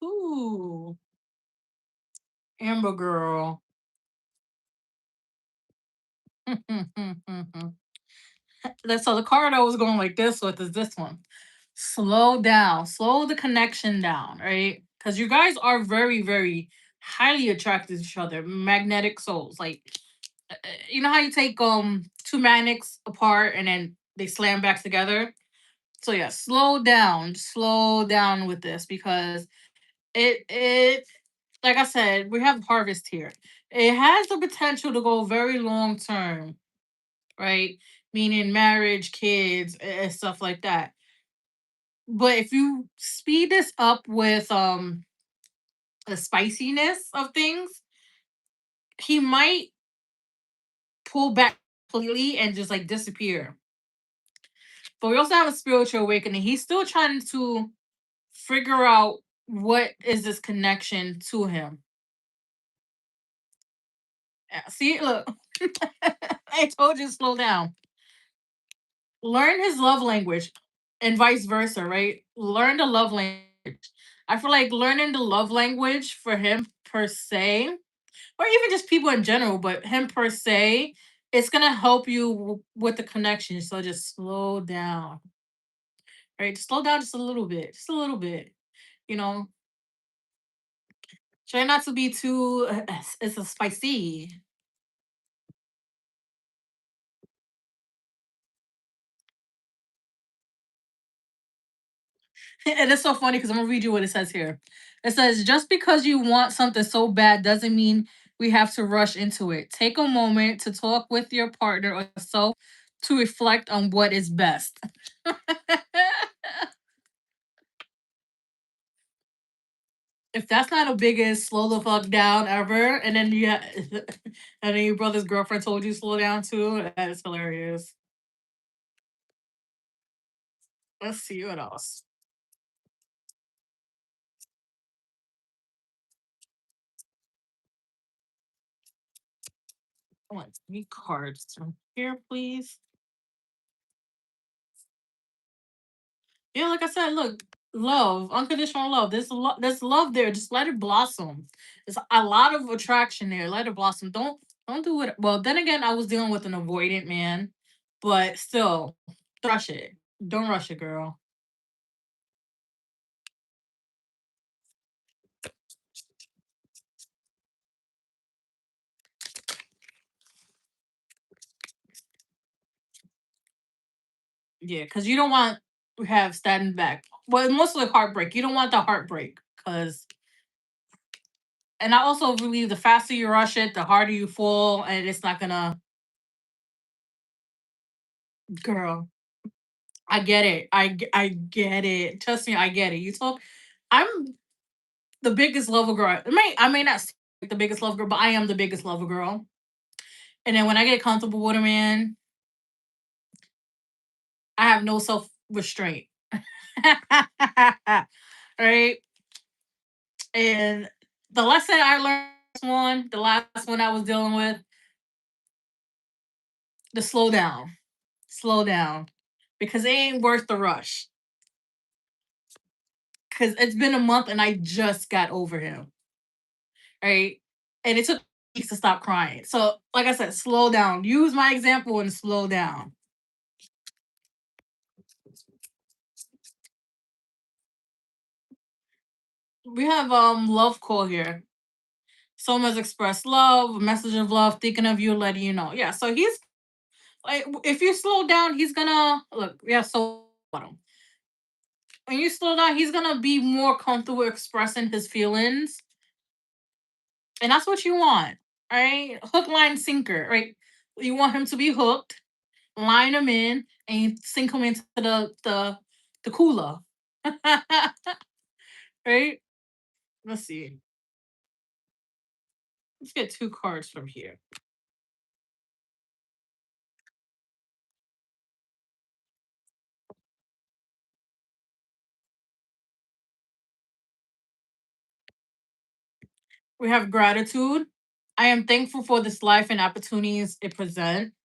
Ooh, Amber girl. So the card I was going like this with is this one. Slow down, slow the connection down, right? Because you guys are very, very highly attracted to each other, magnetic souls. Like, you know how you take two magnets apart and then they slam back together. So yeah, slow down with this because it like I said, we have harvest here. It has the potential to go very long term, right? Meaning marriage, kids, and stuff like that. But if you speed this up with the spiciness of things, he might pull back completely and just like disappear. But we also have a spiritual awakening. He's still trying to figure out what is this connection to him. See, look, I told you slow down. Learn his love language and vice versa, right? Learn the love language. I feel like learning the love language for him per se, or even just people in general, but him per se, it's gonna help you with the connection. So just slow down, right? Just slow down just a little bit, just a little bit. You know, try not to be too. It's a spicy. And it's so funny because I'm gonna read you what it says here. It says, just because you want something so bad doesn't mean we have to rush into it. Take a moment to talk with your partner or yourself to reflect on what is best. If that's not the biggest slow the fuck down ever, and then and then your brother's girlfriend told you to slow down too, that is hilarious. Let's see what else. I want 3 cards from here, please. Yeah, like I said, look, love, unconditional love. There's love there. Just let it blossom. There's a lot of attraction there. Let it blossom. Don't do it. Well, then again, I was dealing with an avoidant man, but still, don't rush it. Don't rush it, girl. Yeah, because you don't want to have standing back. Well, mostly heartbreak. You don't want the heartbreak, because and I also believe the faster you rush it, the harder you fall, and it's not gonna. Girl, I get it. I get it. Trust me, I get it. You talk. I'm the biggest lover girl. I may not seem like the biggest lover girl, but I am the biggest lover girl. And then when I get comfortable with a man, I have no self restraint. Right? And the lesson I learned the last one I was dealing with, to slow down, because it ain't worth the rush. Because it's been a month and I just got over him, right? And it took weeks to stop crying. So, like I said, slow down. Use my example and slow down. We have love call here. Someone's expressed love, a message of love, thinking of you, letting you know. Yeah, so he's like, if you slow down, he's gonna look. Yeah, so when you slow down, he's gonna be more comfortable expressing his feelings, and that's what you want, right? Hook, line, sinker, right? You want him to be hooked, line him in, and you sink him into the cooler, right? Let's see. Let's get 2 cards from here. We have gratitude. I am thankful for this life and opportunities it presents.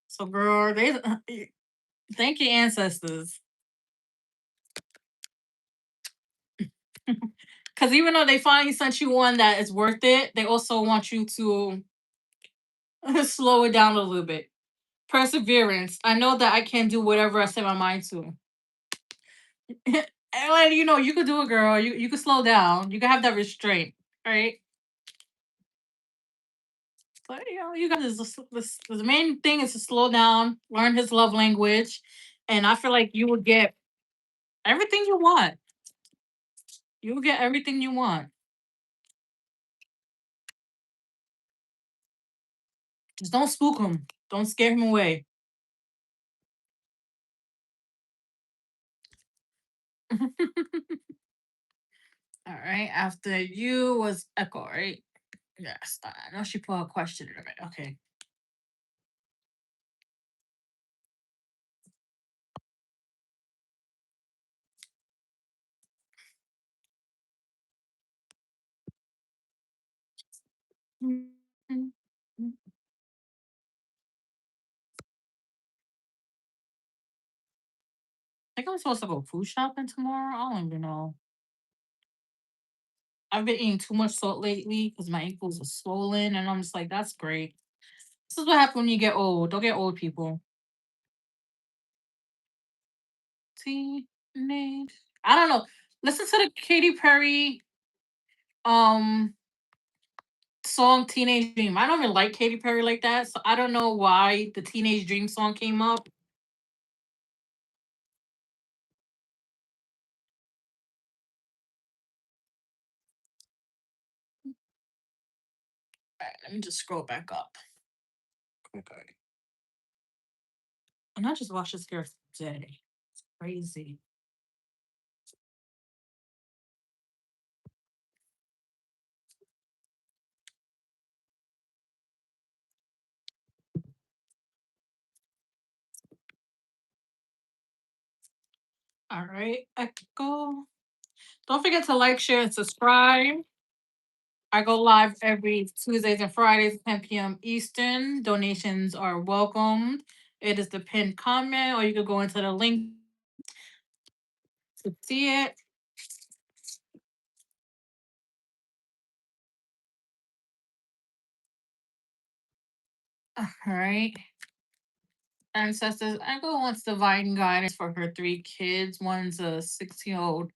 So, girl, they thank your ancestors. Because even though they finally sent you one that is worth it, they also want you to slow it down a little bit. Perseverance. I know that I can do whatever I set my mind to. And like, you could do it, girl. You could slow down. You can have that restraint, right? But you got this. The main thing is to slow down, learn his love language, and I feel like you will get everything you want. You will get everything you want. Just don't spook him. Don't scare him away. All right. After you was Echo, right? Yes. I know she put a question in it. Okay. I think I'm supposed to go food shopping tomorrow. I don't even know. I've been eating too much salt lately because my ankles are swollen, and I'm just like, that's great. This is what happens when you get old. Don't get old, people. Teenage. I don't know. Listen to the Katy Perry um song Teenage Dream. I don't even like Katy Perry like that, so I don't know why the Teenage Dream song came up. Alright, let me just scroll back up. Okay. And I just watched this girl today. It's crazy. All right, Echo. Don't forget to like, share, and subscribe. I go live every Tuesdays and Fridays, 10 p.m. Eastern. Donations are welcomed. It is the pinned comment, or you could go into the link to see it. All right. Ancestors, Echo wants divine guidance for her three kids. One's a 16-year-old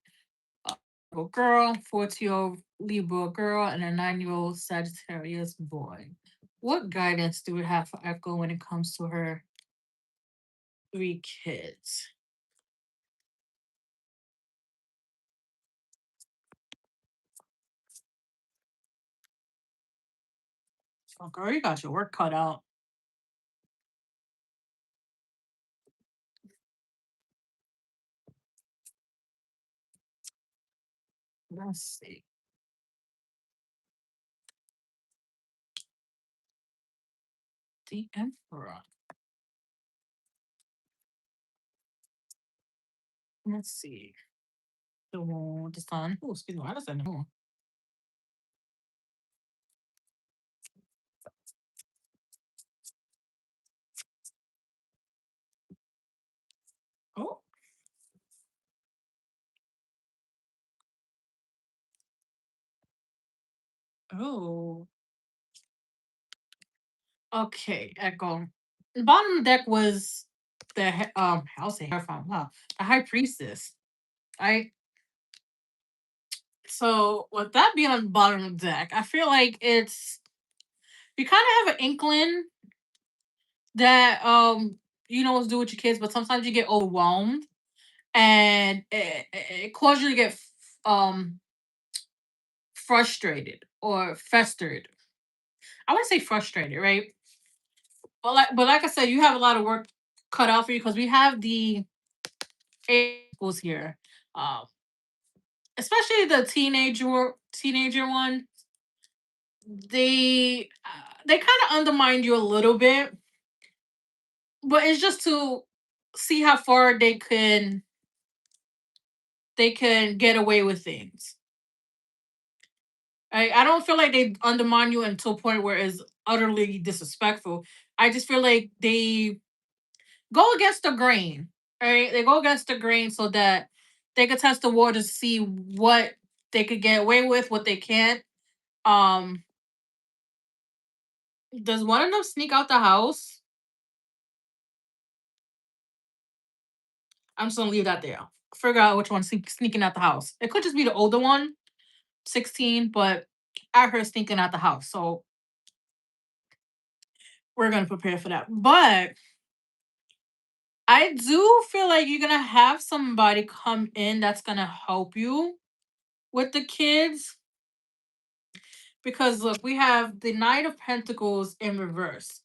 Virgo girl, 14-year-old Libra girl, and a 9-year-old Sagittarius boy. What guidance do we have for Echo when it comes to her three kids? Oh, girl, you got your work cut out. Let's see. The Emperor. Let's see. The Sun. Oh, excuse me. Why does that know? Oh, oh. Okay, Echo. The bottom of the deck was I'll say Hierophant. Wow, the High Priestess. I So with that being on the bottom of the deck, I feel like it's you kind of have an inkling that you know what's do with your kids, but sometimes you get overwhelmed and it causes you to get um frustrated or festered. I want to say frustrated, right? But like I said, you have a lot of work cut out for you because we have the schools here, um, especially the teenager one. They kind of undermine you a little bit, but it's just to see how far they can get away with things. I don't feel like they undermine you until a point where it's utterly disrespectful. I just feel like they go against the grain. Right? They go against the grain so that they can test the water to see what they could get away with, what they can't. Um, does one of them sneak out the house? I'm just gonna leave that there. Figure out which one's sneaking out the house. It could just be the older one, 16, but I heard sneaking out the house. So we're gonna prepare for that. But I do feel like you're gonna have somebody come in that's gonna help you with the kids. Because look, we have the Knight of Pentacles in reverse.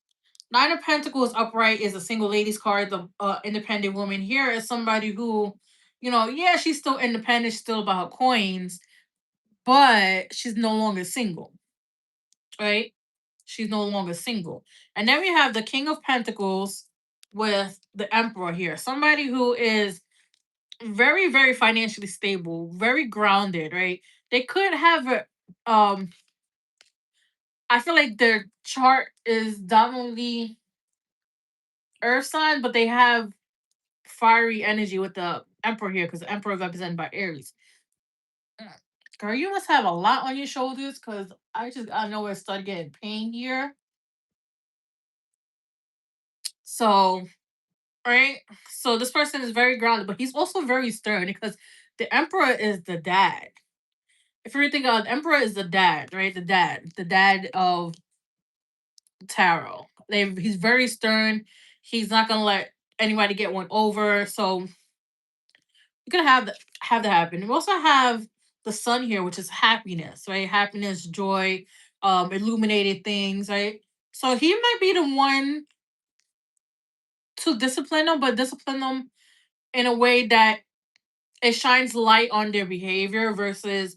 Nine of Pentacles upright is a single ladies card. The independent woman here is somebody who, yeah, she's still independent, she's still about her coins, but she's no longer single, right? She's no longer single. And then we have the King of Pentacles with the Emperor here. Somebody who is very, very financially stable, very grounded, right? They could have I feel like their chart is dominantly earth sign, but they have fiery energy with the Emperor here because the Emperor is represented by Aries. Mm. Girl, you must have a lot on your shoulders because I know where started getting pain here. So, right? So this person is very grounded, but he's also very stern because the Emperor is the dad. If you think of the Emperor is the dad, right? The dad of tarot. He's very stern. He's not gonna let anybody get one over. So you're gonna have that happen. We also have the sun here, which is happiness, right? Happiness, joy, illuminated things, right? So he might be the one to discipline them, but discipline them in a way that it shines light on their behavior versus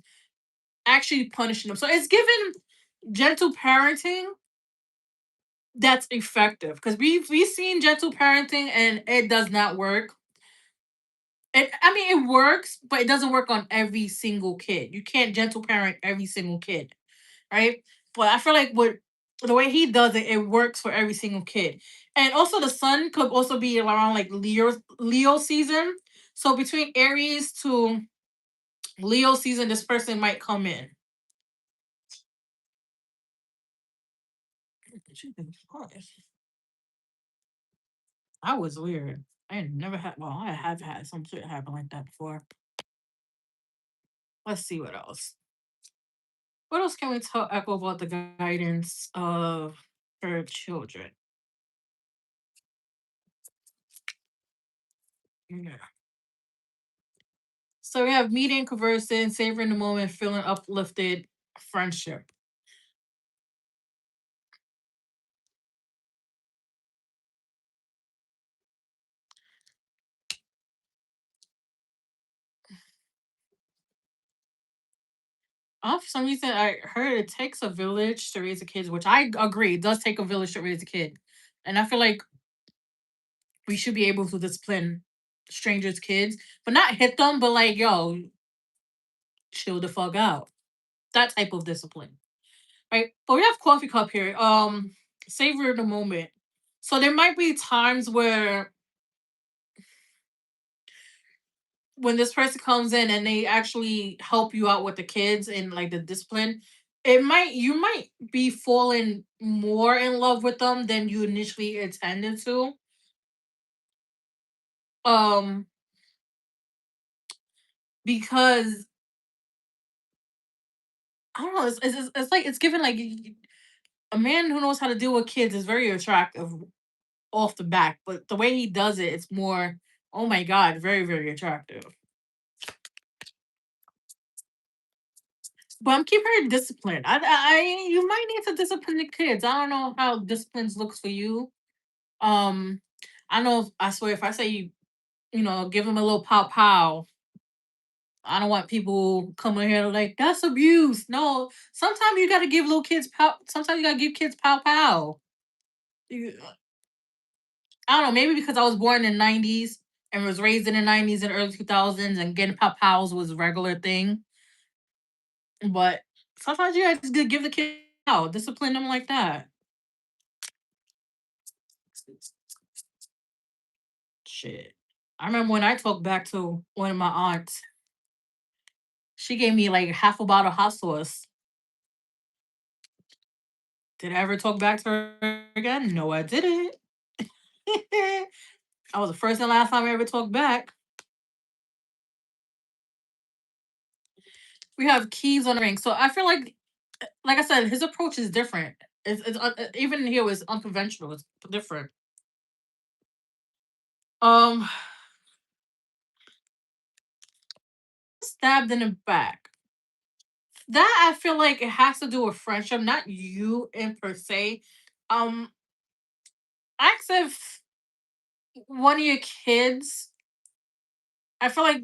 actually punishing them. So it's given gentle parenting that's effective because we've seen gentle parenting and it does not work. I mean, it works, but it doesn't work on every single kid. You can't gentle parent every single kid, right? But I feel like with the way he does it, it works for every single kid. And also, the sun could also be around like Leo season. So between Aries to Leo season, this person might come in. That was weird. I had never had. Well, I have had some shit happen like that before. Let's see what else. What else can we tell Echo about the guidance of her children? Yeah. So we have meeting, conversing, savoring the moment, feeling uplifted, friendship. For some reason, I heard it takes a village to raise a kid, which I agree. It does take a village to raise a kid. And I feel like we should be able to discipline strangers' kids, but not hit them, but like, yo, chill the fuck out. That type of discipline. Right? But we have coffee cup here. Savor the moment. So there might be times where when this person comes in and they actually help you out with the kids and like the discipline, you might be falling more in love with them than you initially intended to. Um, because I don't know, it's like it's given like a man who knows how to deal with kids is very attractive off the back, but the way he does it, it's more, oh my god, very, very attractive. But I'm keeping her disciplined. You might need to discipline the kids. I don't know how disciplines looks for you. Um, I know. I swear, if I say give them a little pow pow, I don't want people coming here like that's abuse. No, sometimes you got to give little kids pow. Sometimes you got to give kids pow pow. I don't know. Maybe because I was born in the '90s and was raised in the '90s and early 2000s, and getting pow pows was a regular thing. But sometimes you got to give the kid pow, discipline them like that. Shit. I remember when I talked back to one of my aunts. She gave me like half a bottle of hot sauce. Did I ever talk back to her again? No, I didn't. That was the first and last time I ever talked back. We have keys on the ring. So I feel like I said, his approach is different. Even here was unconventional. It's different. Um, stabbed in the back. That I feel like it has to do with friendship, not you in per se. Um, ask if one of your kids. I feel like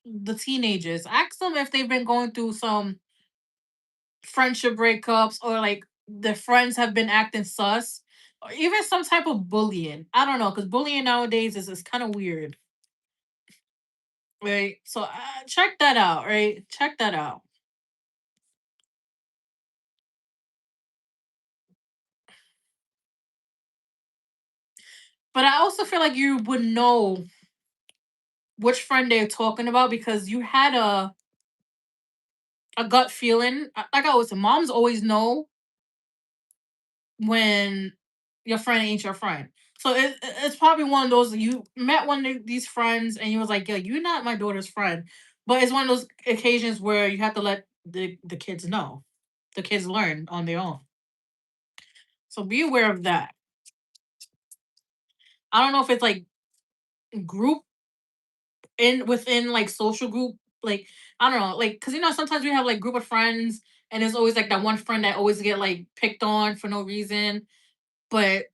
the teenagers. Ask them if they've been going through some friendship breakups or like their friends have been acting sus or even some type of bullying. I don't know because bullying nowadays is kind of weird, right? So check that out, right? Check that out. But I also feel like you would know which friend they're talking about because you had a gut feeling. Like I always say, moms always know when your friend ain't your friend. So it's probably one of those you met one of these friends and you was like, "Yo, you're not my daughter's friend." But it's one of those occasions where you have to let the kids know, the kids learn on their own. So be aware of that. I don't know if it's like group in within like social group, like I don't know, like because sometimes we have like group of friends and there's always like that one friend that always get like picked on for no reason, but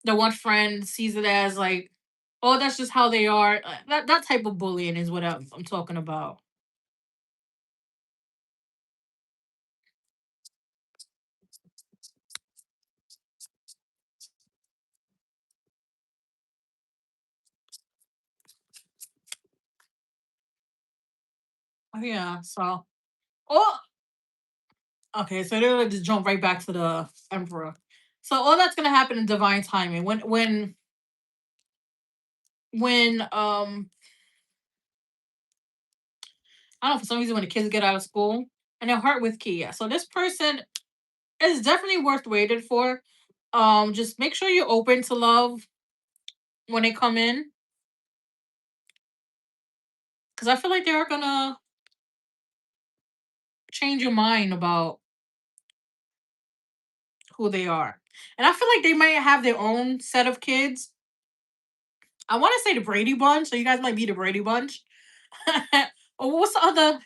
the one friend sees it as like, oh, that's just how they are. That type of bullying is what I'm talking about. Yeah. So, oh, okay. So they're gonna just jump right back to the emperor. So all that's gonna happen in divine timing. When I don't know, for some reason when the kids get out of school and they're hurt with Kia. So this person is definitely worth waiting for. Just make sure you're open to love when they come in, because I feel like they're gonna change your mind about who they are. And I feel like they might have their own set of kids. I want to say the Brady Bunch, so you guys might be the Brady Bunch. Or what's the other?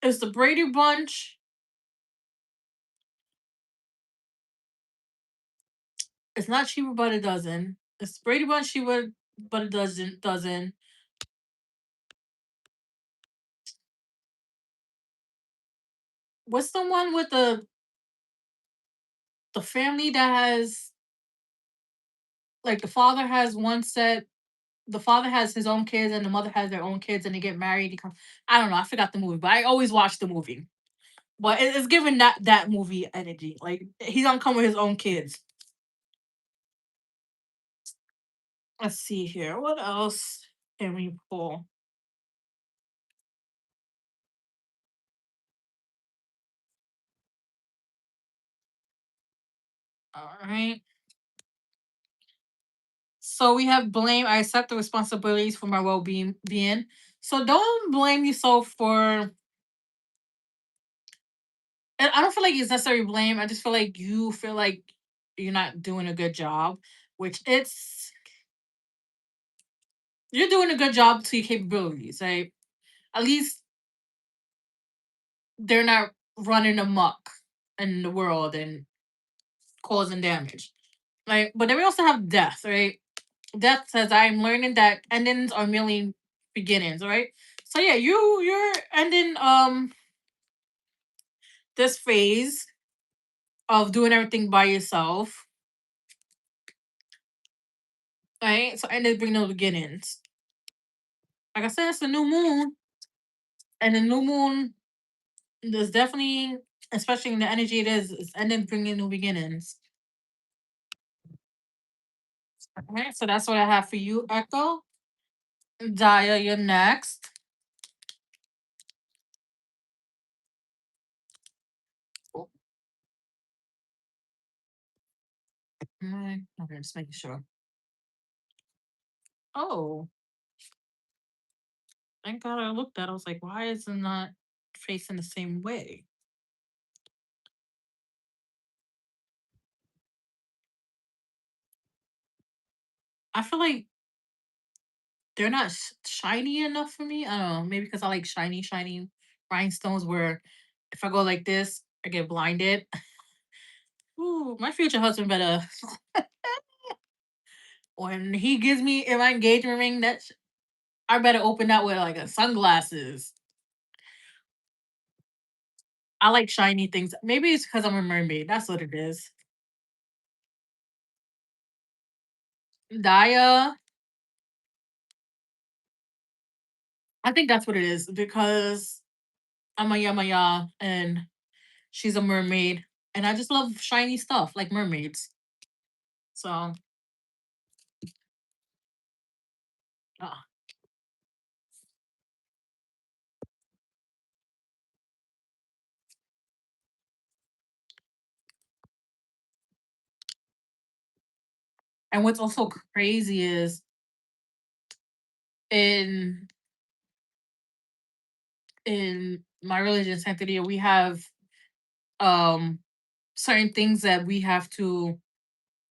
It's the Brady Bunch. It's not cheaper but a dozen. It's Brady Bunch cheaper but a dozen. What's the one with the family that has like the father has one set, the father has his own kids and the mother has their own kids and they get married. I don't know. I forgot the movie, but I always watch the movie. But it's given that movie energy. Like he's gonna come with his own kids. Let's see here. What else can we pull? All right. So we have blame. I accept the responsibilities for my well-being. Being so, don't blame yourself for. I don't feel like it's necessarily blame. I just feel like you feel like you're not doing a good job, which you're doing a good job to your capabilities. Right? At least they're not running amok in the world and causing damage. Right? But then we also have death. Right? Death says I'm learning that endings are merely beginnings. Right? So yeah, you're ending this phase of doing everything by yourself, right? So and then bring no beginnings. Like I said, it's a new moon, and the new moon is definitely, especially in the energy it is ending bringing new beginnings. Okay, so that's what I have for you, Echo. Daya, you're next. Okay, just making sure. Oh, thank God I looked at it. I was like, why is it not facing the same way? I feel like they're not shiny enough for me. I don't know. Maybe because I like shiny rhinestones where if I go like this, I get blinded. Ooh, my future husband better when he gives me in my engagement ring, I better open that with like a sunglasses. I like shiny things. Maybe it's because I'm a mermaid. That's what it is. Daya, I think that's what it is because I'm a Yamaya and she's a mermaid, and I just love shiny stuff like mermaids. So, uh, and what's also crazy is in in my religion, Santeria, we have um certain things that we have to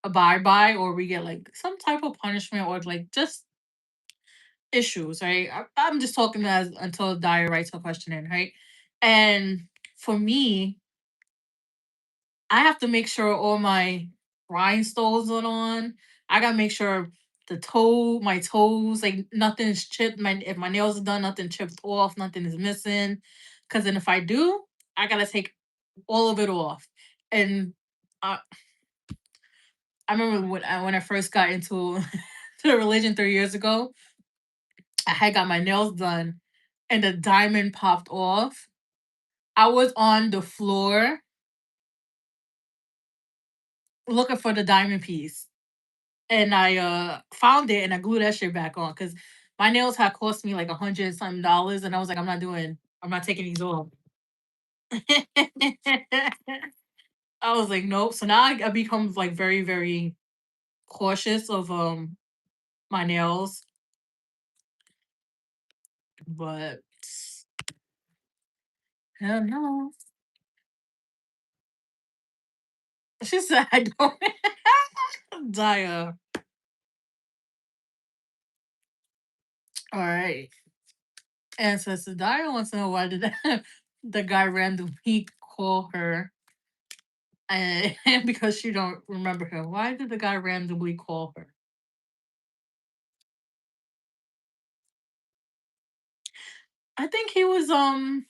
abide by, or we get like some type of punishment, or like just issues, right? I'm just talking as until Dyer writes a question in, right? And for me, I have to make sure all my rhinestones are on. I gotta make sure my toes, like nothing's chipped. If my nails are done, nothing chipped off, nothing is missing. Cause then if I do, I gotta take all of it off. And I, I remember when I first got into to the religion 3 years ago, I had got my nails done, and the diamond popped off. I was on the floor looking for the diamond piece, and I found it and I glued that shit back on because my nails had cost me like $100 something, and I was like, I'm not taking these off. I was like, nope. So now I become like very cautious of my nails, but hell no. She said I don't. Dia. All right. Ancestor Dia wants to know why did the guy randomly call her, and because she don't remember him. Why did the guy randomly call her? I think he was I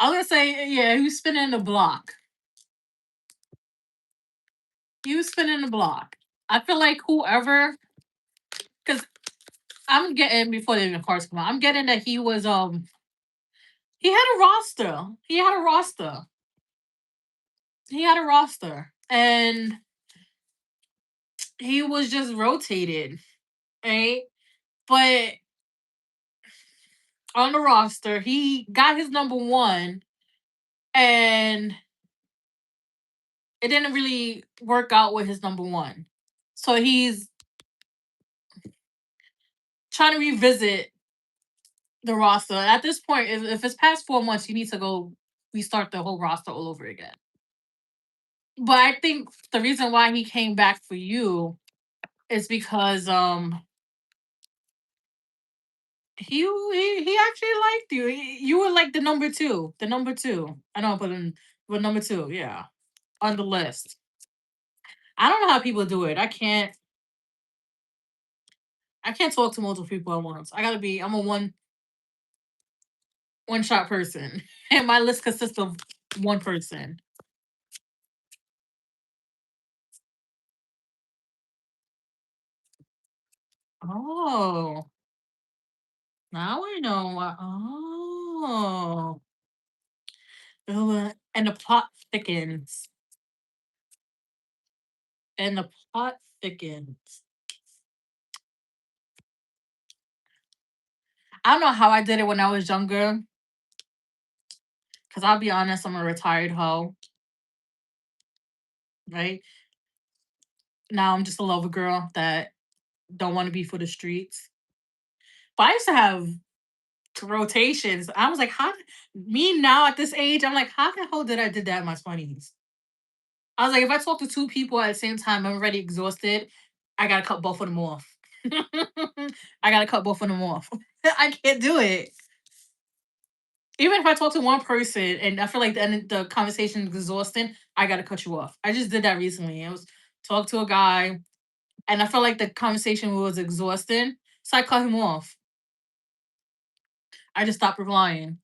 was gonna say yeah, he was spinning the block. He was spinning the block. I feel like whoever, because I'm getting before the even cards come out, I'm getting that he had a roster. He had a roster. And he was just rotated, right? But on the roster, he got his number one, and it didn't really work out with his number one. So he's trying to revisit the roster. At this point, if it's past 4 months, you need to go restart the whole roster all over again. But I think the reason why he came back for you is because he actually liked you. You were like the number two. The number two. I know, but but number two, yeah. On the list. I don't know how people do it. I can't talk to multiple people at once. I'm a one shot person. And my list consists of one person. Oh, now I know. Oh, and the plot thickens. And the plot thickens. I don't know how I did it when I was younger, Cause I'll be honest, I'm a retired hoe, right? Now I'm just a lover girl that don't want to be for the streets. But I used to have rotations. I was like, me now at this age, I'm like, how the hell did I did that in my 20s? I was like, if I talk to two people at the same time, I'm already exhausted. I gotta cut both of them off. I gotta cut both of them off. I can't do it. Even if I talk to one person and I feel like the conversation is exhausting, I gotta cut you off. I just did that recently. I was talk to a guy and I felt like the conversation was exhausting, so I cut him off. I just stopped replying.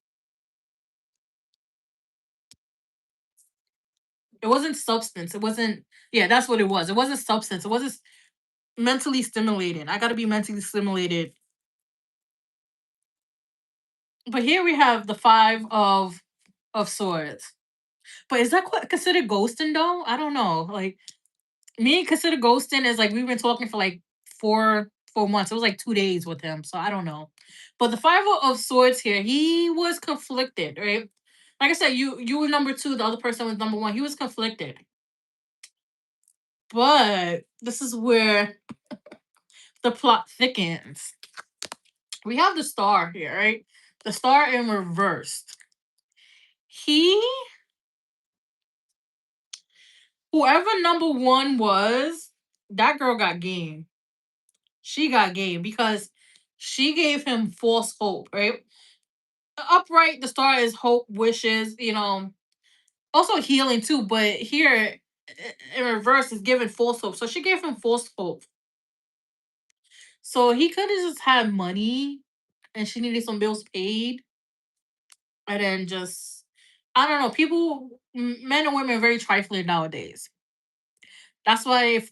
It wasn't substance. It wasn't. Yeah, that's what it was. It wasn't substance. It wasn't mentally stimulating. I got to be mentally stimulated. But here we have the five of swords. But is that considered ghosting though? I don't know. Like me consider ghosting is like we've been talking for like 4 months. It was like 2 days with him, so I don't know. But the five of swords here, he was conflicted, right? Like I said, you were number two. The other person was number one. He was conflicted. But this is where the plot thickens. We have the star here, right? The star in reversed. He, whoever number one was, that girl got game. She got game because she gave him false hope, right? Upright, the star is hope, wishes, also healing too, but here in reverse is giving false hope. So she gave him false hope. So he could have just had money and she needed some bills paid and then just I don't know. People, men and women, are very trifling nowadays. That's why if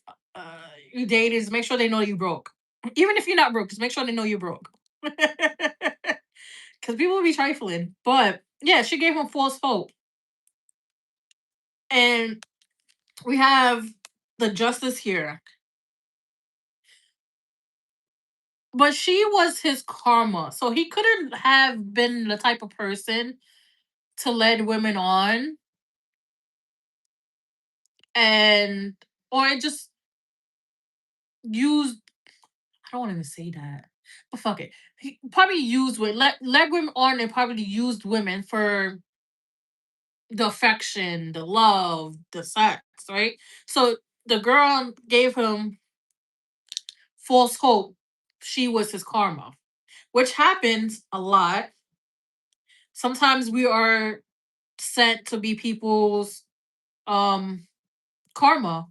you date, is make sure they know you broke. Even if you're not broke, just make sure they know you're broke. Because people will be trifling. But yeah, she gave him false hope, and we have the justice here. But she was his karma, so he couldn't have been the type of person to lead women on and or just use I don't want to even say that. But fuck it. He probably used let women on and probably used women for the affection, the love, the sex, right? So the girl gave him false hope. She was his karma, which happens a lot. Sometimes we are sent to be people's um karma.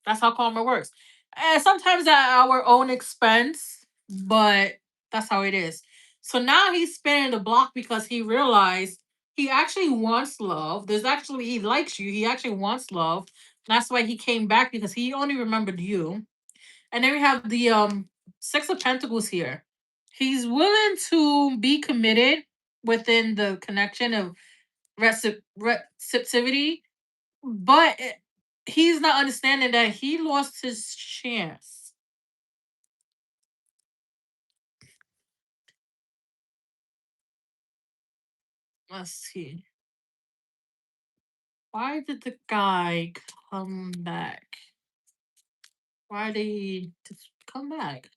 That's how karma works. And sometimes at our own expense, but that's how it is. So now he's spinning the block because he realized he actually wants love. He likes you. He actually wants love. That's why he came back because he only remembered you. And then we have the Six of Pentacles here. He's willing to be committed within the connection of receptivity, but he's not understanding that he lost his chance. Let's see. Why did the guy come back? Why did he just come back?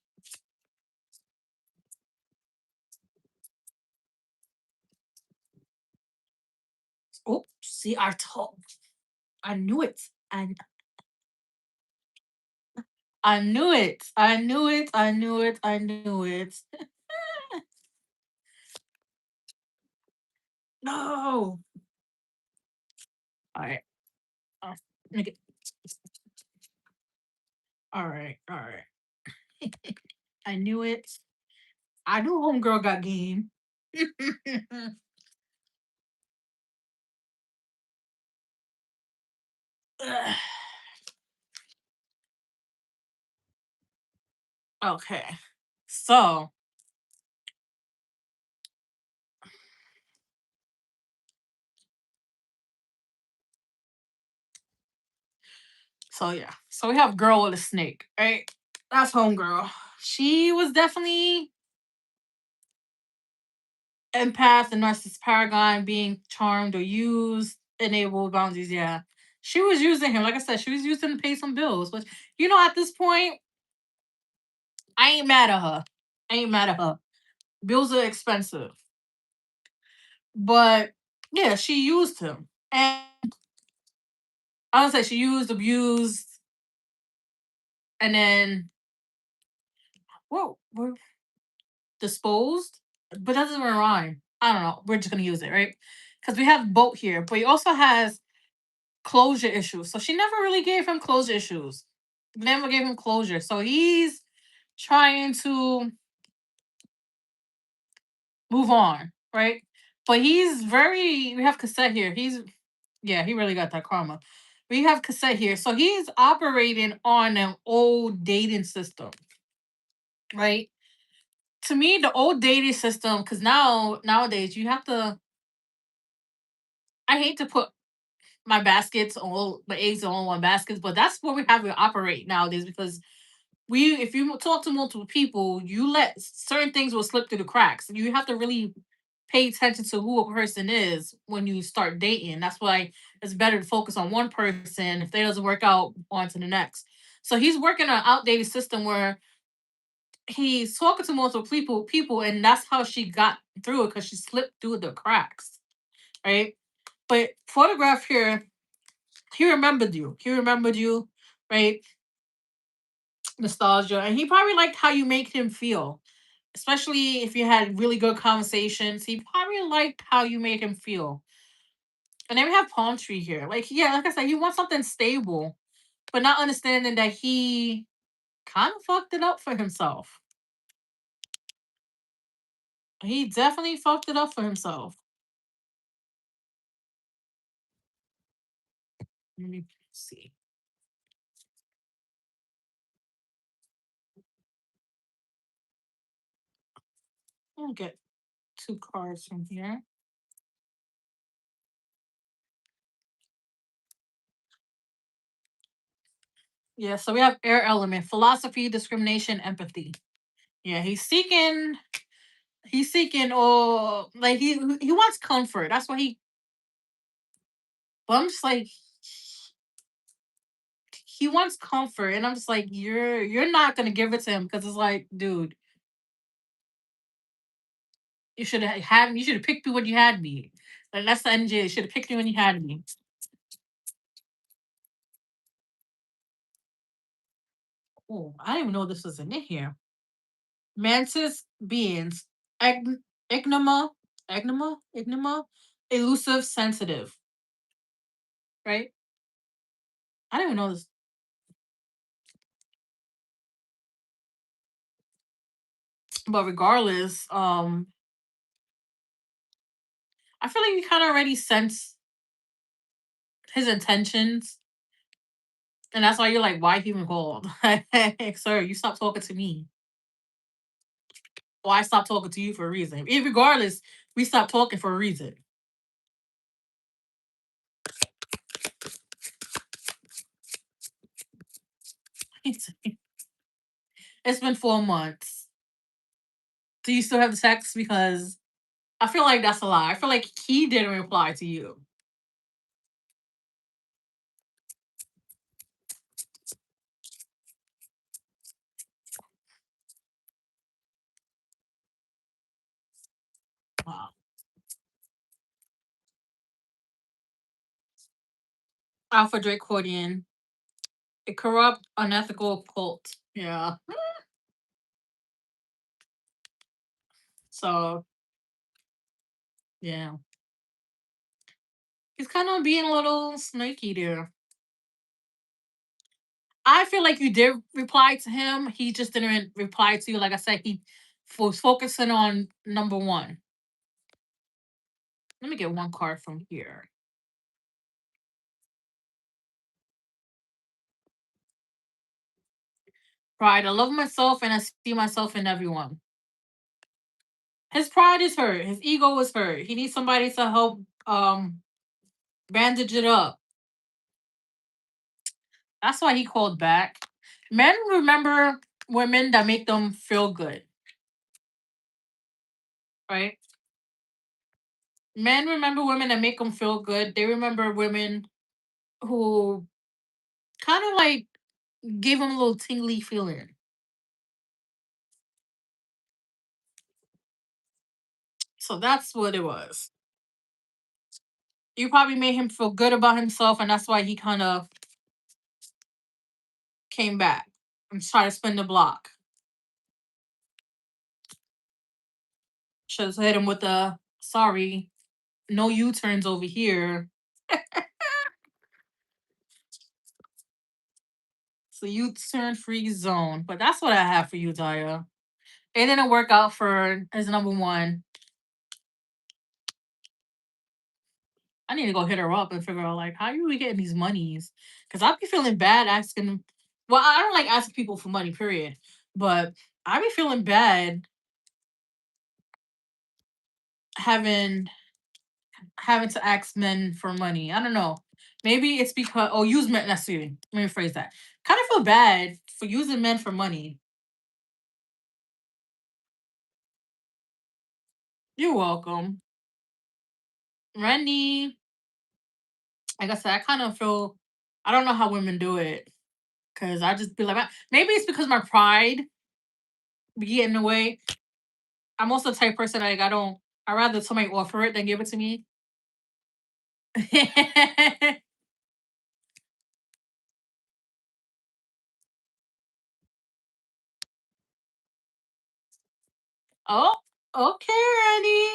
Oh, see, I knew it. I knew it. I knew it. I knew it. I knew it. No. All right. Uh, make it. All right. All right. I knew it. I knew homegirl got game. Okay. So, so yeah. So we have girl with a snake, right? That's homegirl. She was definitely Empath and narcissist paragon being charmed or used, enable boundaries. Yeah. She was using him. Like I said, she was using him to pay some bills. But at this point, I ain't mad at her. I ain't mad at her. Bills are expensive. But yeah, she used him. And I would say she used, abused, and then what disposed? But that doesn't rhyme. I don't know. We're just gonna use it, right? Because we have boat here, but he also has closure issues. So she never really gave him closure issues. Never gave him closure. So he's trying to move on, right? But he's very we have cassette here. He really got that karma. We have cassette here. So he's operating on an old dating system, right? To me, the old dating system, because nowadays you have to I hate to put my eggs all in one basket, but that's what we have to operate nowadays because if you talk to multiple people, you let certain things will slip through the cracks. You have to really pay attention to who a person is when you start dating. That's why it's better to focus on one person. If they doesn't work out, on to the next. So he's working on an outdated system where he's talking to multiple people, and that's how she got through it because she slipped through the cracks, right? But photograph here, he remembered you. He remembered you, right? Nostalgia, and he probably liked how you make him feel, especially if you had really good conversations. He probably liked how you made him feel. And then we have palm tree here. Like, yeah, like I said, he wants something stable, but not understanding that he kind of fucked it up for himself. He definitely fucked it up for himself. Let me see. I'll get two cards from here. Yeah, so we have air element, philosophy, discrimination, empathy. Yeah, he's seeking or like he wants comfort. That's why but I'm just like he wants comfort, and I'm just like you're not gonna give it to him because it's like, dude, you should have picked me when you had me. Like that's the NJ. You should have picked me when you had me. Oh, I didn't even know this was in it here. Mantis beings, Eg- Ignama, Ignama, elusive, sensitive. Right? I didn't even know this. But regardless, I feel like you kind of already sense his intentions, and that's why you're like, why he even called? Sir, you stop talking to me. Or I stopped talking to you for a reason. Regardless, we stopped talking for a reason. It's been 4 months. Do you still have the text? Because I feel like that's a lie. I feel like he didn't reply to you. Wow. Alpha Draconian. A corrupt, unethical cult. Yeah. So, yeah. He's kind of being a little snaky there. I feel like you did reply to him. He just didn't reply to you. Like I said, he was focusing on number one. Let me get one card from here. Pride. I love myself and I see myself in everyone. His pride is hurt. His ego is hurt. He needs somebody to help bandage it up. That's why he called back. Men remember women that make them feel good, right? Men remember women that make them feel good. They remember women who kind of like gave them a little tingly feeling. So that's what it was. You probably made him feel good about himself, and that's why he kind of came back and tried to spin the block. Should have hit him with a sorry, no U turns over here. So U turn free zone. But that's what I have for you, Daya. It didn't work out for his number one. I need to go hit her up and figure out like how you we getting these monies? Because I'll be feeling bad asking. Well, I don't like asking people for money, period. But I be feeling bad having having to ask men for money. I don't know. Maybe it's because use men. Let's see. Let me phrase that. Kind of feel bad for using men for money. You're welcome, Randy. Like I said, I kind of feel. I don't know how women do it because I just be like, maybe it's because my pride be getting in the way. I'm also the type of person like I don't. I rather somebody offer it than give it to me. Oh, okay, Randy.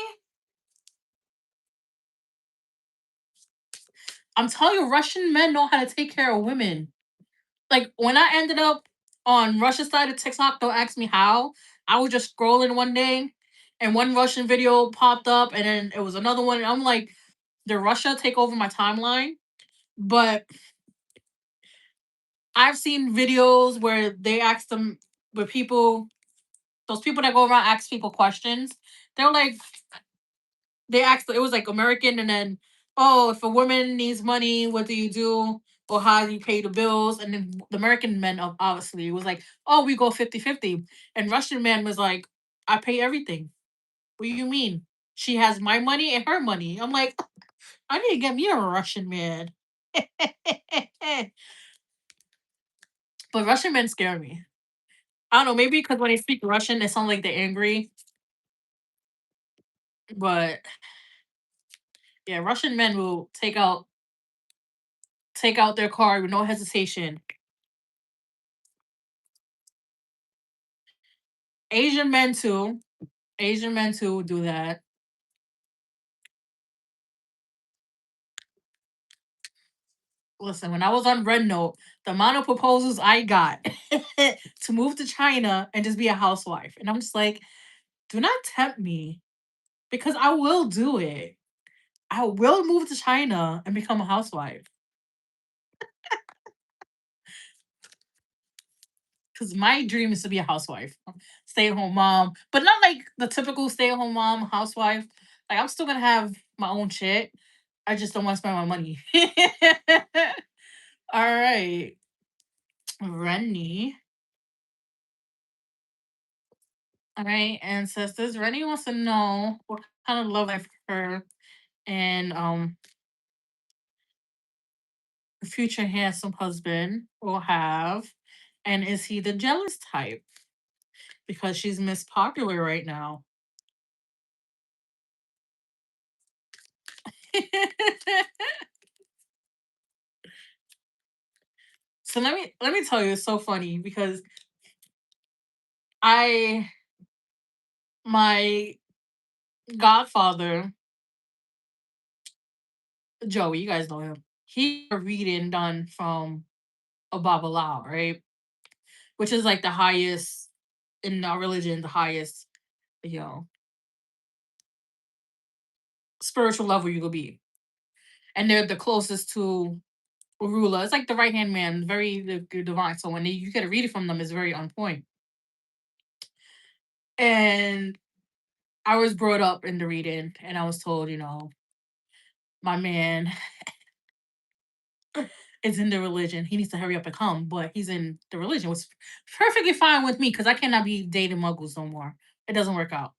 I'm telling you, Russian men know how to take care of women. Like when I ended up on Russia's side of TikTok, don't ask me how. I was just scrolling one day and one Russian video popped up and then it was another one. And I'm like, did Russia take over my timeline? But I've seen videos where they ask them where people those people that go around ask people questions. They're like they asked it was like American and then oh if a woman needs money what do you do or how do you pay the bills and then the American men obviously was like oh we go 50-50 and Russian man was like I pay everything. What do you mean? She has my money and her money. I'm like I need to get me a Russian man. But Russian men scare me. I don't know, maybe because when they speak Russian they sound like they're angry. But yeah, Russian men will take out their card with no hesitation. Asian men too. Asian men too do that. Listen, when I was on Red Note, the amount of proposals I got to move to China and just be a housewife. And I'm just like, do not tempt me because I will do it. I will move to China and become a housewife. Because my dream is to be a housewife, stay at home mom, but not like the typical stay at home mom housewife. Like, I'm still going to have my own shit. I just don't want to spend my money. All right. Rennie. All right, ancestors. Rennie wants to know what kind of love life her and future handsome husband will have, and is he the jealous type? Because she's Miss Popular right now. So let me tell you, it's so funny because I my godfather Joey, you guys know him. He a reading done from a Babalao, right? Which is like the highest in our religion, the highest, you know, spiritual level you could be. And they're the closest to a ruler. It's like the right hand man, very divine. So when you get a reading from them, it's very on point. And I was brought up in the reading, and I was told, my man is in the religion. He needs to hurry up and come, but he's in the religion, which is perfectly fine with me because I cannot be dating muggles no more. It doesn't work out.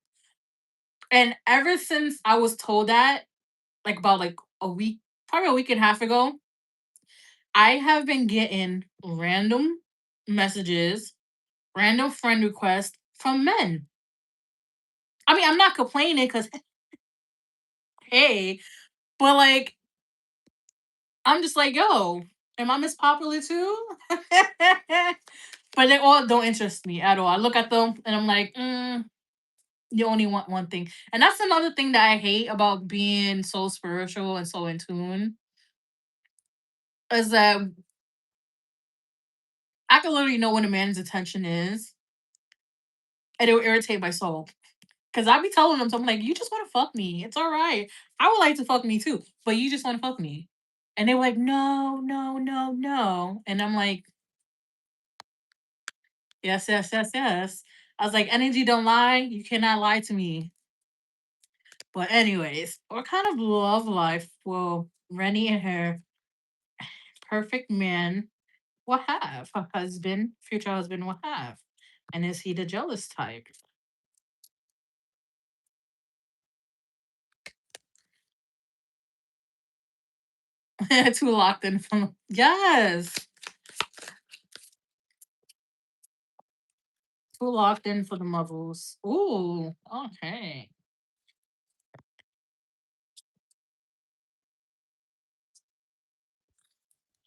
And ever since I was told that, like about like a week, probably a week and a half ago, I have been getting random messages, random friend requests from men. I mean, I'm not complaining because hey, but like I'm just like, yo, am I Miss Popular too? But they all don't interest me at all. I look at them and I'm like, you only want one thing. And that's another thing that I hate about being so spiritual and so in tune is that I can literally know when a man's attention is and it will irritate my soul. Cause I be telling them, so I'm like, you just want to fuck me. It's all right. I would like to fuck me too, but you just want to fuck me. And they're like, no, no, no, no. And I'm like, yes, yes, yes, yes. I was like, energy don't lie. You cannot lie to me. But anyways, what kind of love life will Rennie and her perfect man will have? Her husband, future husband will have? And is he the jealous type? Too locked in from yes. Too locked in for the muzzles. Ooh, okay.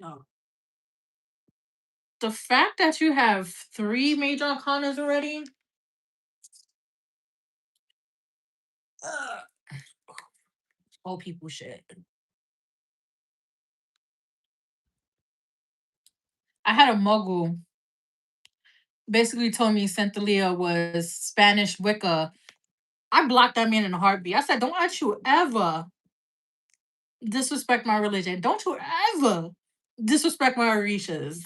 Oh. The fact that you have three major arcanas already, ugh, old people shit. I had a muggle basically told me Centhalia was Spanish Wicca. I blocked that man in a heartbeat. I said, don't you ever disrespect my religion. Don't you ever disrespect my Orishas.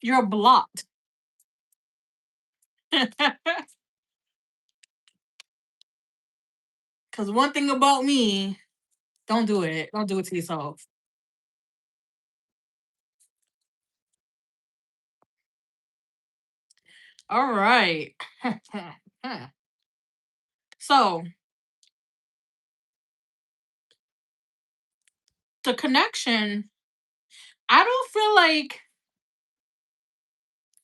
You're blocked. Because one thing about me, don't do it. Don't do it to yourself. All right. So the connection, I don't feel like,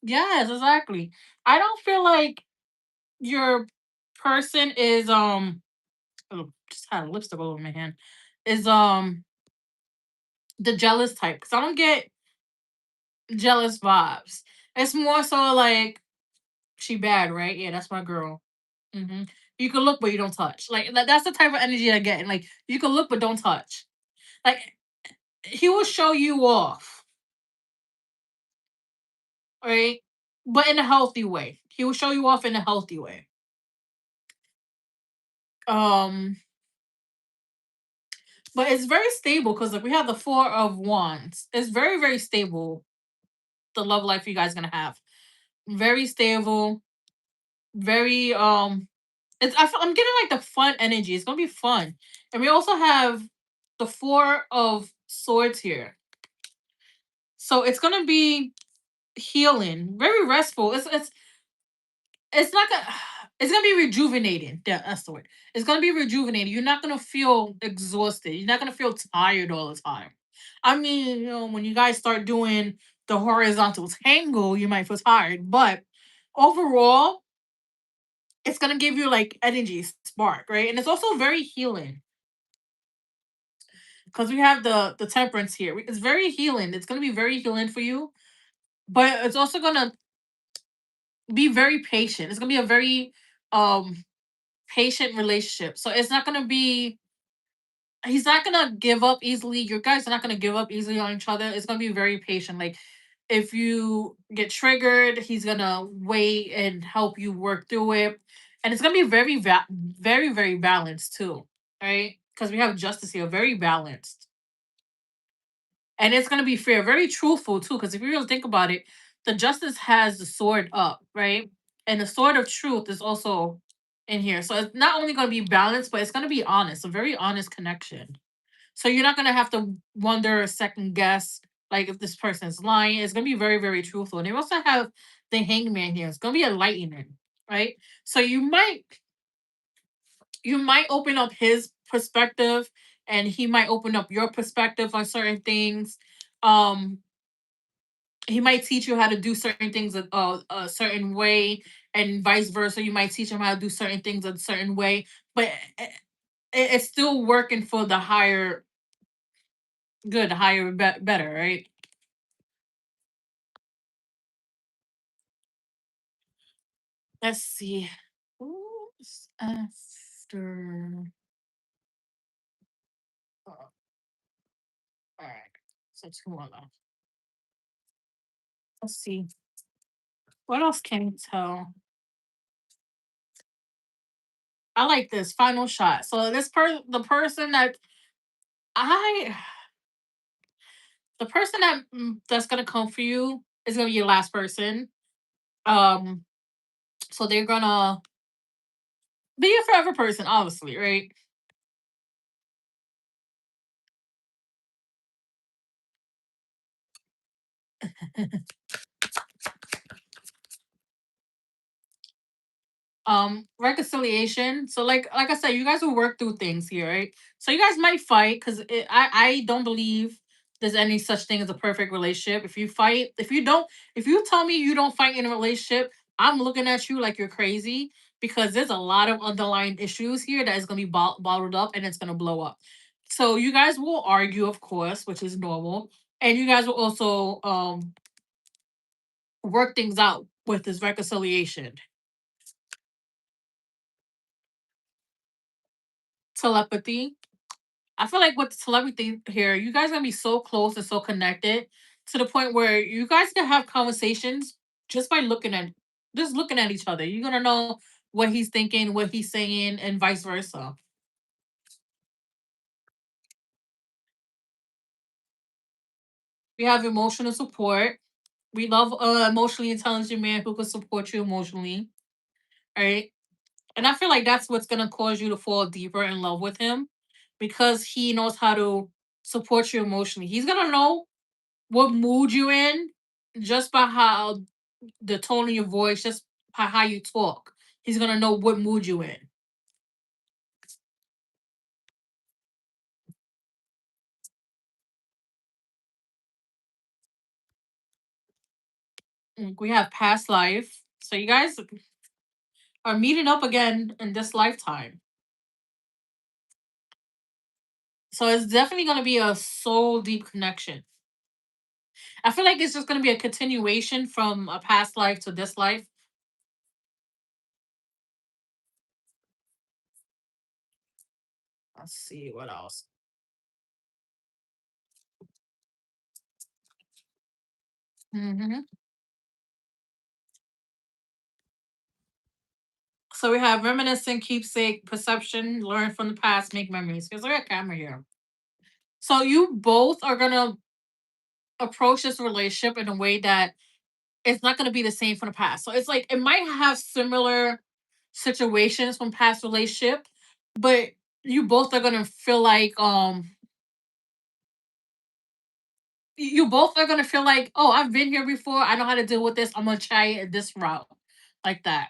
yes, exactly. I don't feel like your person is oh, just had lipstick all over my hand. Is the jealous type. Cause I don't get jealous vibes. It's more so like she bad, right? Yeah, that's my girl. You can look but you don't touch. Like that's the type of energy I get. Like you can look but don't touch. Like he will show you off, right? But in a healthy way. He will show you off in a healthy way. Um, but it's very stable because like we have the four of wands. It's very, very stable, the love life you guys gonna have. Very stable, very it's I'm getting like the fun energy. It's gonna be fun. And we also have the four of swords here. So it's gonna be healing, very restful. It's not gonna it's gonna be rejuvenating. Yeah, that's the word. It's gonna be rejuvenating. You're not gonna feel exhausted. You're not gonna feel tired all the time. I mean, when you guys start doing the horizontal tangle, you might feel tired, but overall, it's gonna give you like energy spark, right? And it's also very healing because we have the temperance here. It's very healing. It's gonna be very healing for you, but it's also gonna be very patient. It's gonna be a very um patient relationship. So it's not gonna be he's not gonna give up easily. You guys are not gonna give up easily on each other. It's gonna be very patient. Like if you get triggered, he's gonna wait and help you work through it. And it's gonna be very, very balanced too. Right? Because we have justice here, very balanced. And it's gonna be fair, very truthful too. Because if you really think about it, the justice has the sword up, right? And the sword of truth is also in here. So it's not only gonna be balanced, but it's gonna be honest, a very honest connection. So you're not gonna have to wonder, second guess, like if this person's lying. It's gonna be very, very truthful. And they also have the hangman here. It's gonna be enlightening, right? So you might open up his perspective, and he might open up your perspective on certain things. Um, he might teach you how to do certain things a certain way, and vice versa. You might teach him how to do certain things a certain way, but it's still working for the higher good, higher better, right? Let's see. Who's after? All right. So two more left. Let's see. What else can you tell? I like this final shot. So the person that I, the person that's gonna come for you is gonna be your last person. Um, so they're gonna be a forever person, obviously, right? Reconciliation. So like I said, you guys will work through things here, right? So you guys might fight because I don't believe there's any such thing as a perfect relationship. If you fight, if you tell me you don't fight in a relationship, I'm looking at you like you're crazy, because there's a lot of underlying issues here that is going to be bottled up, and it's going to blow up. So you guys will argue, of course, which is normal, and you guys will also work things out with this reconciliation. Telepathy. I feel like with the celebrity here, you guys gonna be so close and so connected to the point where you guys can have conversations just by looking at each other. You're gonna know what he's thinking, what he's saying, and vice versa. We have emotional support. We love emotionally intelligent man who can support you emotionally. All right. And I feel like that's what's gonna cause you to fall deeper in love with him, because he knows how to support you emotionally. He's gonna know what mood you in just by how the tone of your voice, just by how you talk. He's gonna know what mood you in. We have past life, so you guys are meeting up again in this lifetime. So it's definitely gonna be a soul deep connection. I feel like it's just gonna be a continuation from a past life to this life. Let's see what else. hmm So we have reminiscent, keepsake, perception, learn from the past, make memories. Because I got a camera here. So you both are gonna approach this relationship in a way that it's not going to be the same from the past. So it's like it might have similar situations from past relationship, but you both are going to feel like you both are going to feel like, oh, I've been here before, I know how to deal with this, I'm going to try it this route, like that.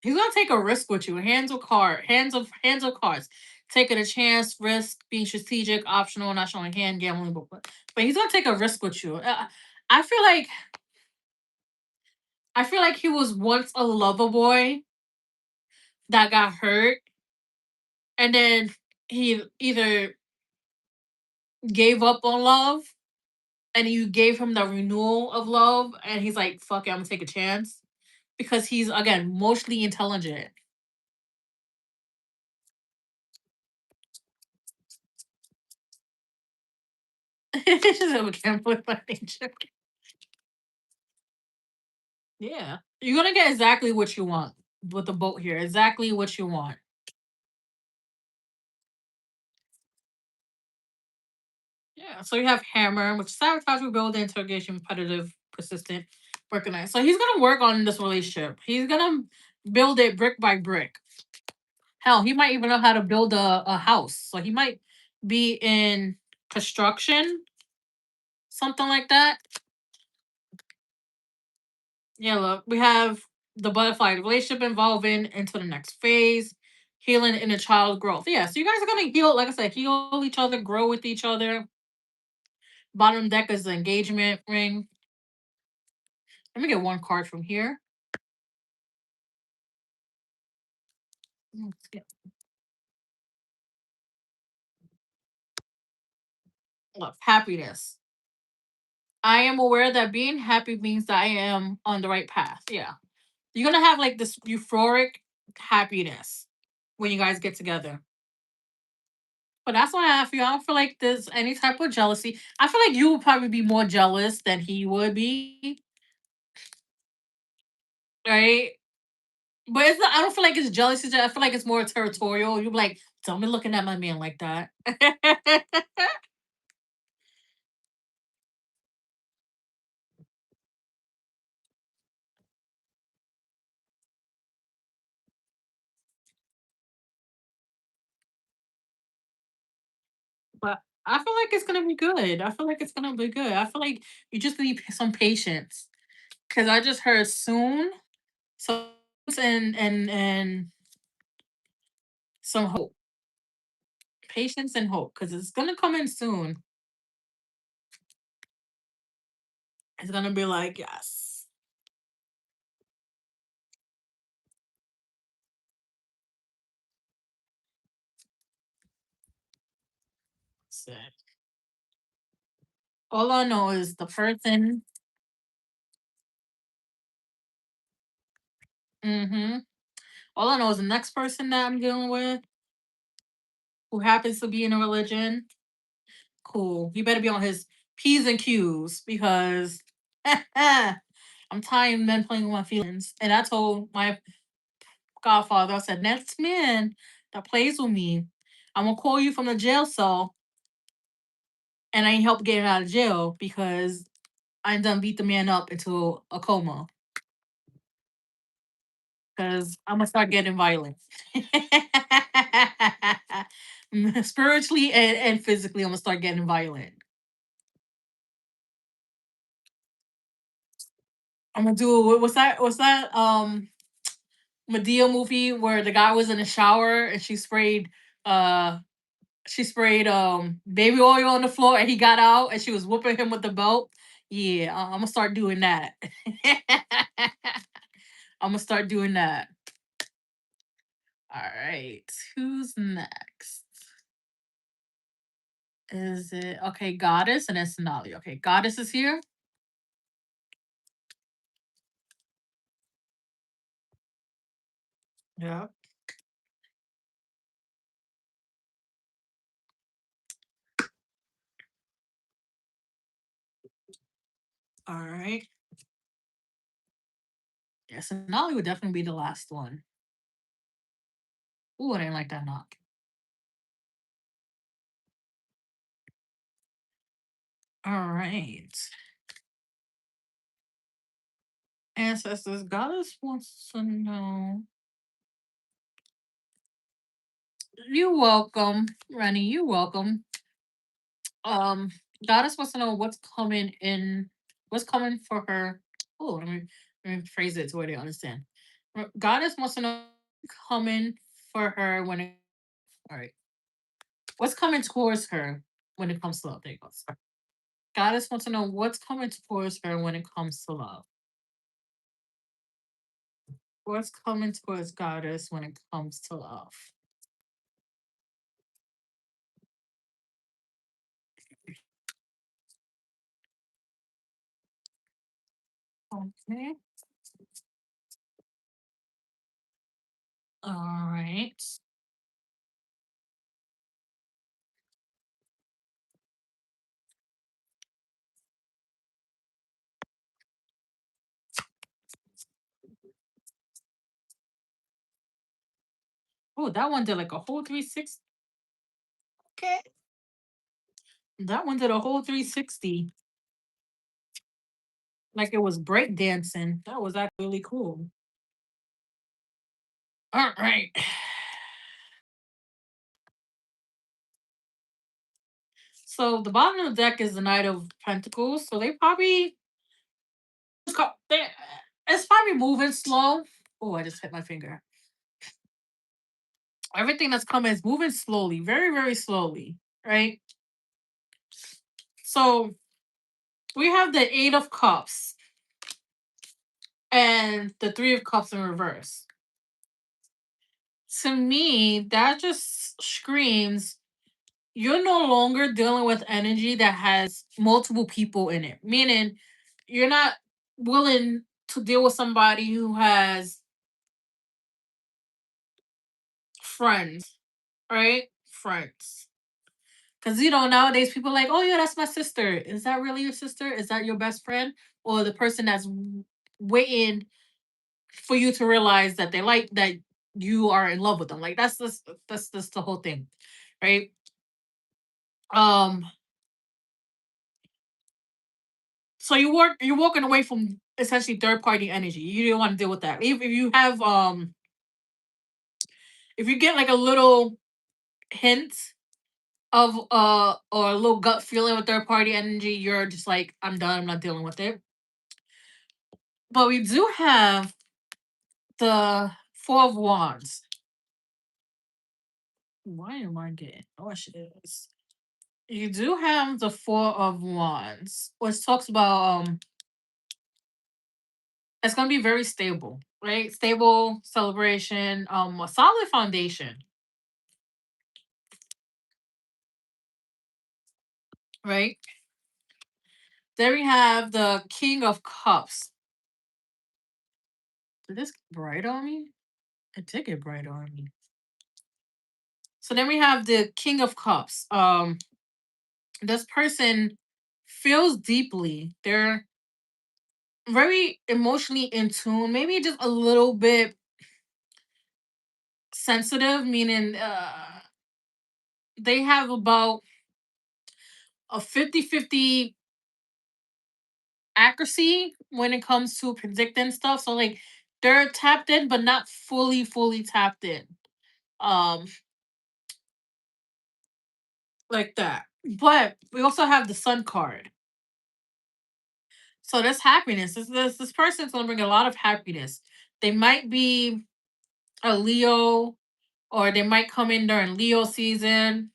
He's going to take a risk with you. Hands of cards. Taking a chance, risk, being strategic, optional, not showing hand, gambling, but he's going to take a risk with you. I feel like he was once a lover boy that got hurt, and then he either gave up on love, and you gave him the renewal of love, and he's like, fuck it, I'm gonna take a chance, because he's again emotionally intelligent. So can't put my nature. Yeah, you're gonna get exactly what you want with the boat here, exactly what you want. Yeah, so you have hammer, which sabotage, rebuild, interrogation, repetitive, persistent, organized. So he's gonna work on this relationship. He's gonna build it brick by brick. Hell, he might even know how to build a house. So he might be in construction, something like that. Yeah, look, we have the butterfly, the relationship involving into the next phase, healing inner child growth. Yeah, so you guys are gonna heal, like I said, heal each other, grow with each other. Bottom deck is the engagement ring. Let me get one card from here. Let's get love, happiness. I am aware that being happy means that I am on the right path. Yeah. You're gonna have like this euphoric happiness when you guys get together. But that's what I have for you. I don't feel like there's any type of jealousy. I feel like you would probably be more jealous than he would be, right? But it's not, I don't feel like it's jealousy. I feel like it's more territorial. You're like, don't be looking at my man like that. But I feel like it's gonna be good. I feel like it's gonna be good. I feel like you just need some patience. Cause I just heard soon, so and some hope, patience and hope, cause it's gonna come in soon. It's gonna be like yes. Sick. All I know is the person. Mm-hmm. All I know is the next person that I'm dealing with, who happens to be in a religion. Cool. He better be on his p's and q's because I'm tired of men playing with my feelings. And I told my godfather, I said, next man that plays with me, I'm gonna call you from the jail cell and I ain't help getting out of jail because I done beat the man up into a coma. Because I'm gonna start getting violent. Spiritually and physically, I'm gonna start getting violent. I'm gonna do what's that Medea movie where the guy was in the shower and uh she sprayed baby oil on the floor and he got out and she was whooping him with the belt. Yeah, I'm gonna start doing that. I'm gonna start doing that. All right, who's next? Is it okay? Goddess and it's Sonali. Okay, Goddess is here. Yeah. All right. Yeah, Sonali would definitely be the last one. Ooh, I didn't like that knock. All right. Ancestors, Goddess wants to know. You're welcome, Rennie. You're welcome. Um, Goddess wants to know what's coming for her. Oh, let me phrase it to where they understand. Goddess wants to know coming for her when it. All right, what's coming towards her when it comes to love? There you go. Goddess wants to know what's coming towards her when it comes to love. What's coming towards Goddess when it comes to love? Okay. All right. Oh, that one did like a whole 360. Okay. That one did a whole 360. Like it was break dancing. That was actually really cool. All right. So the bottom of the deck is the Knight of Pentacles. So they probably It's probably moving slow. Oh, I just hit my finger. Everything that's coming is moving slowly, very, very slowly, right? So we have the Eight of Cups and the Three of Cups in reverse. To me, that just screams you're no longer dealing with energy that has multiple people in it. Meaning, you're not willing to deal with somebody who has friends, right? Friends. Because, nowadays people are like, oh, yeah, that's my sister. Is that really your sister? Is that your best friend? Or the person that's waiting for you to realize that they like that you are in love with them. Like, that's just the whole thing, right? Um, so you're walking away from essentially third party energy. You don't want to deal with that. If you have if you get like a little hint of or a little gut feeling with third party energy, you're just like, I'm done, I'm not dealing with it. But we do have the Four of Wands. Why am I getting nauseous? You do have the Four of Wands, which talks about it's gonna be very stable, right? Stable celebration, a solid foundation, right? Then we have the King of Cups. Did this get bright on me? It did get bright on me. So then we have the King of Cups. This person feels deeply. They're very emotionally in tune, maybe just a little bit sensitive, meaning they have about a 50-50 accuracy when it comes to predicting stuff. So like they're tapped in, but not fully tapped in. Um, like that. But we also have the Sun card. So there's happiness. This person's gonna bring a lot of happiness. They might be a Leo, or they might come in during Leo season.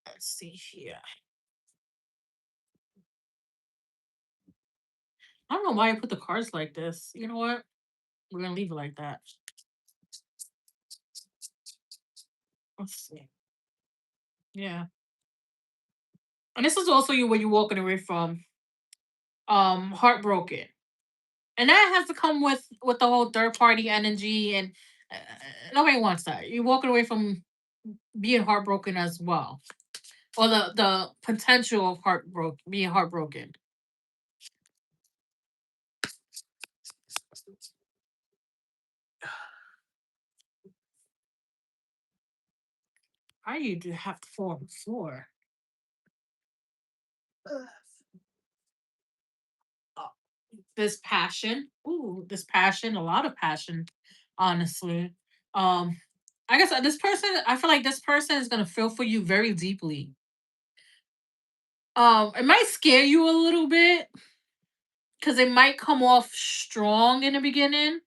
Let's see here. I don't know why I put the cards like this. You know what? We're gonna leave it like that. Let's see. Yeah. And this is also you when you're walking away from heartbroken. And that has to come with the whole third party energy, and uh, nobody wants that. You're walking away from being heartbroken as well, or the potential of being heartbroken. I need to have to fall on the floor. Uh, this passion, ooh, this passion, a lot of passion, honestly. Um, I guess this person, I feel like this person is gonna feel for you very deeply. It might scare you a little bit because it might come off strong in the beginning,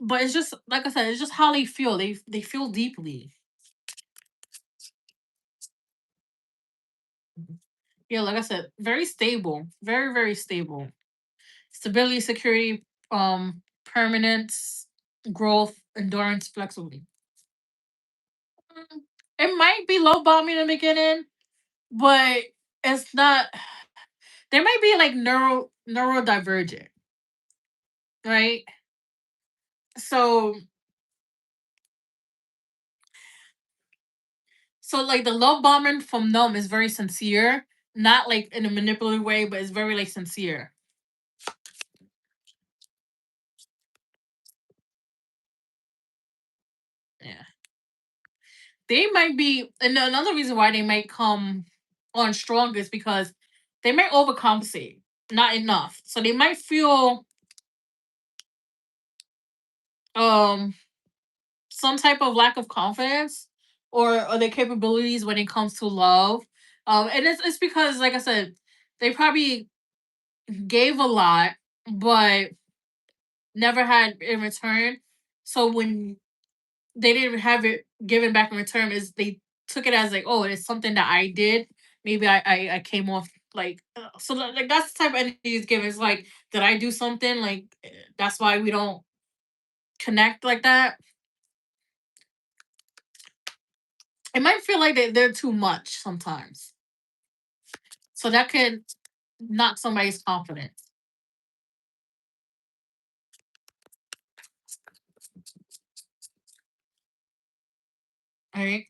but it's just like I said, it's just how they feel. They feel deeply. Yeah, like I said, very stable, very very stable. Stability, security, permanence, growth, endurance, flexibility. Mm, It might be low bombing in the beginning, but it's not. There might be like neurodivergent, right? So like the love bombing from them is very sincere, not like in a manipulative way, but it's very like sincere. Yeah, they might be, and another reason why they might come on strong is because they might overcompensate, not enough, so they might feel um some type of lack of confidence or their capabilities when it comes to love. And it's because, like I said, They probably gave a lot, but never had in return. So when they didn't have it given back in return, is they took it as like, oh, it's something that I did. Maybe I came off like so like that's the type of energy is given. It's like, did I do something? Like that's why we don't connect like that. It might feel like they're too much sometimes. So that could knock somebody's confidence. Right?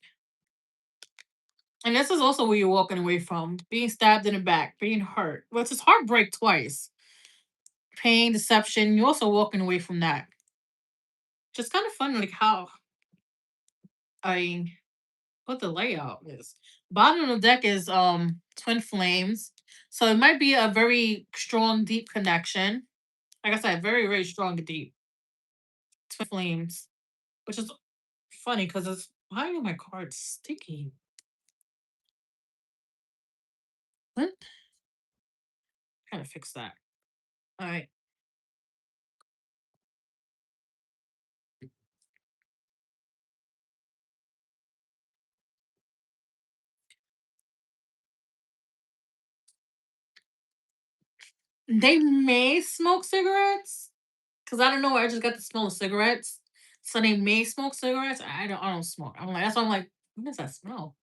And this is also where you're walking away from being stabbed in the back, being hurt. Well, it's heartbreak twice. Pain, deception. You're also walking away from that. Just kind of fun, like how I what the layout is. Bottom of the deck is twin flames. So it might be a very strong, deep connection. Like I said, very, very strong and deep. Twin flames. Which is funny because it's why are my cards sticky? What? Gotta fix that. Alright. They may smoke cigarettes. Cause I don't know, I just got the smell of cigarettes. So they may smoke cigarettes. I don't smoke. I'm like that's why I'm like, what does that smell?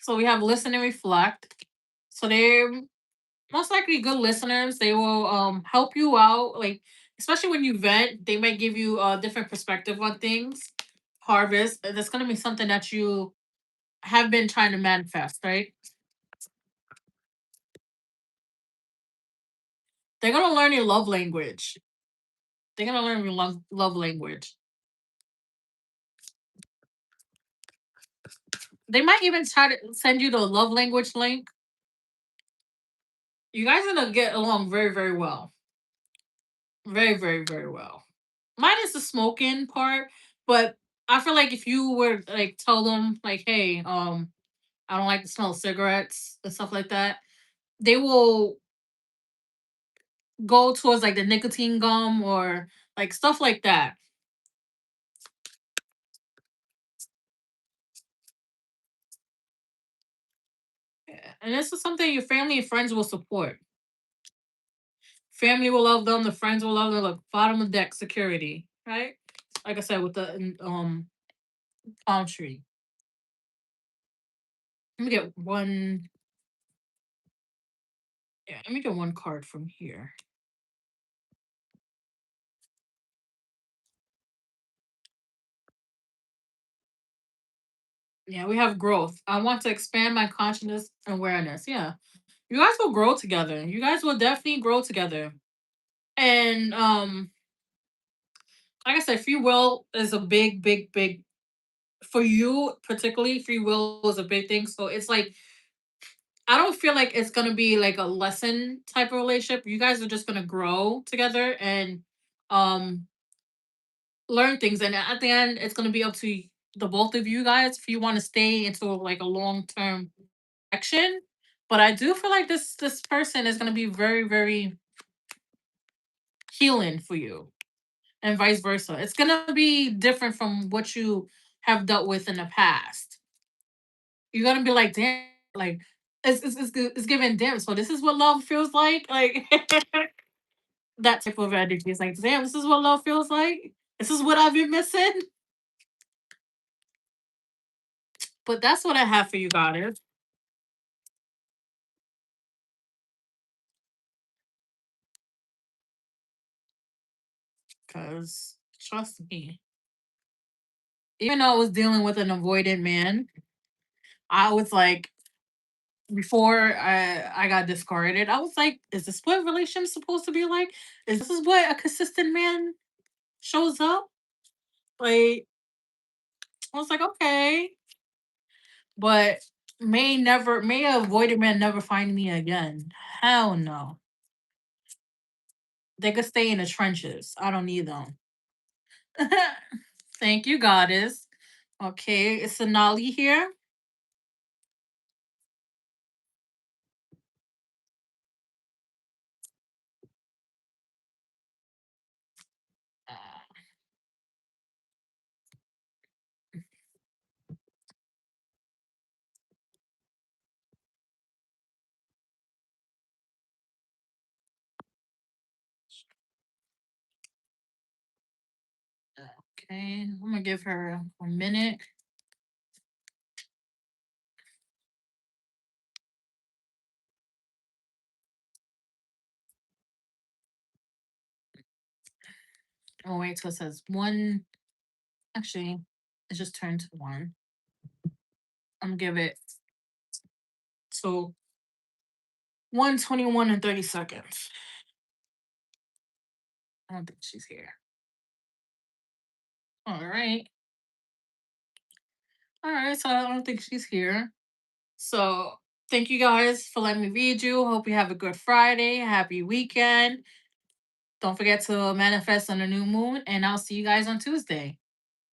So we have listen and reflect. So they're most likely good listeners. They will help you out. Like especially when you vent, they might give you a different perspective on things. Harvest. That's gonna be something that you have been trying to manifest, right? They're gonna learn your love language. They're gonna learn your love language. They might even try to send you the love language link. You guys are gonna get along very, very well. Very, very, very well. Mine is the smoking part, but I feel like if you were like tell them like, hey, I don't like the smell of cigarettes and stuff like that, they will go towards like the nicotine gum or like stuff like that. Yeah. And this is something your family and friends will support. Family will love them. The friends will love them. Look, bottom of deck security, right? Like I said, with the palm tree. Let me get one. Yeah, let me get one card from here. Yeah, we have growth. I want to expand my consciousness and awareness. Yeah, you guys will grow together. You guys will definitely grow together. And like I said, free will is a big, big, big for you particularly. Free will is a big thing. So it's like I don't feel like it's gonna be like a lesson type of relationship. You guys are just gonna grow together and um learn things. And at the end, it's gonna be up to the both of you guys if you want to stay into like a long term connection. But I do feel like this person is gonna be very, very healing for you, and vice versa. It's gonna be different from what you have dealt with in the past. You're gonna be like, damn, like it's giving damn. So this is what love feels like that type of energy. It's like, damn, this is what love feels like. This is what I've been missing. But that's what I have for you, goddess. Cause trust me, even though I was dealing with an avoided man, I was like, before I got discarded, I was like, is this what relationships supposed to be like? Is this what a consistent man shows up? Like, I was like, okay, but may a avoided man never find me again. Hell no. They could stay in the trenches. I don't need them. Thank you, goddess. Okay, it's Sonali here. Okay, I'm gonna give her a minute. Oh wait till it says one. Actually, it just turned to one. I'm gonna give it so 1:21 and 30 seconds. I don't think she's here. All right. All right, so I don't think she's here. So thank you guys for letting me read you. Hope you have a good Friday. Happy weekend. Don't forget to manifest on the new moon, and I'll see you guys on Tuesday.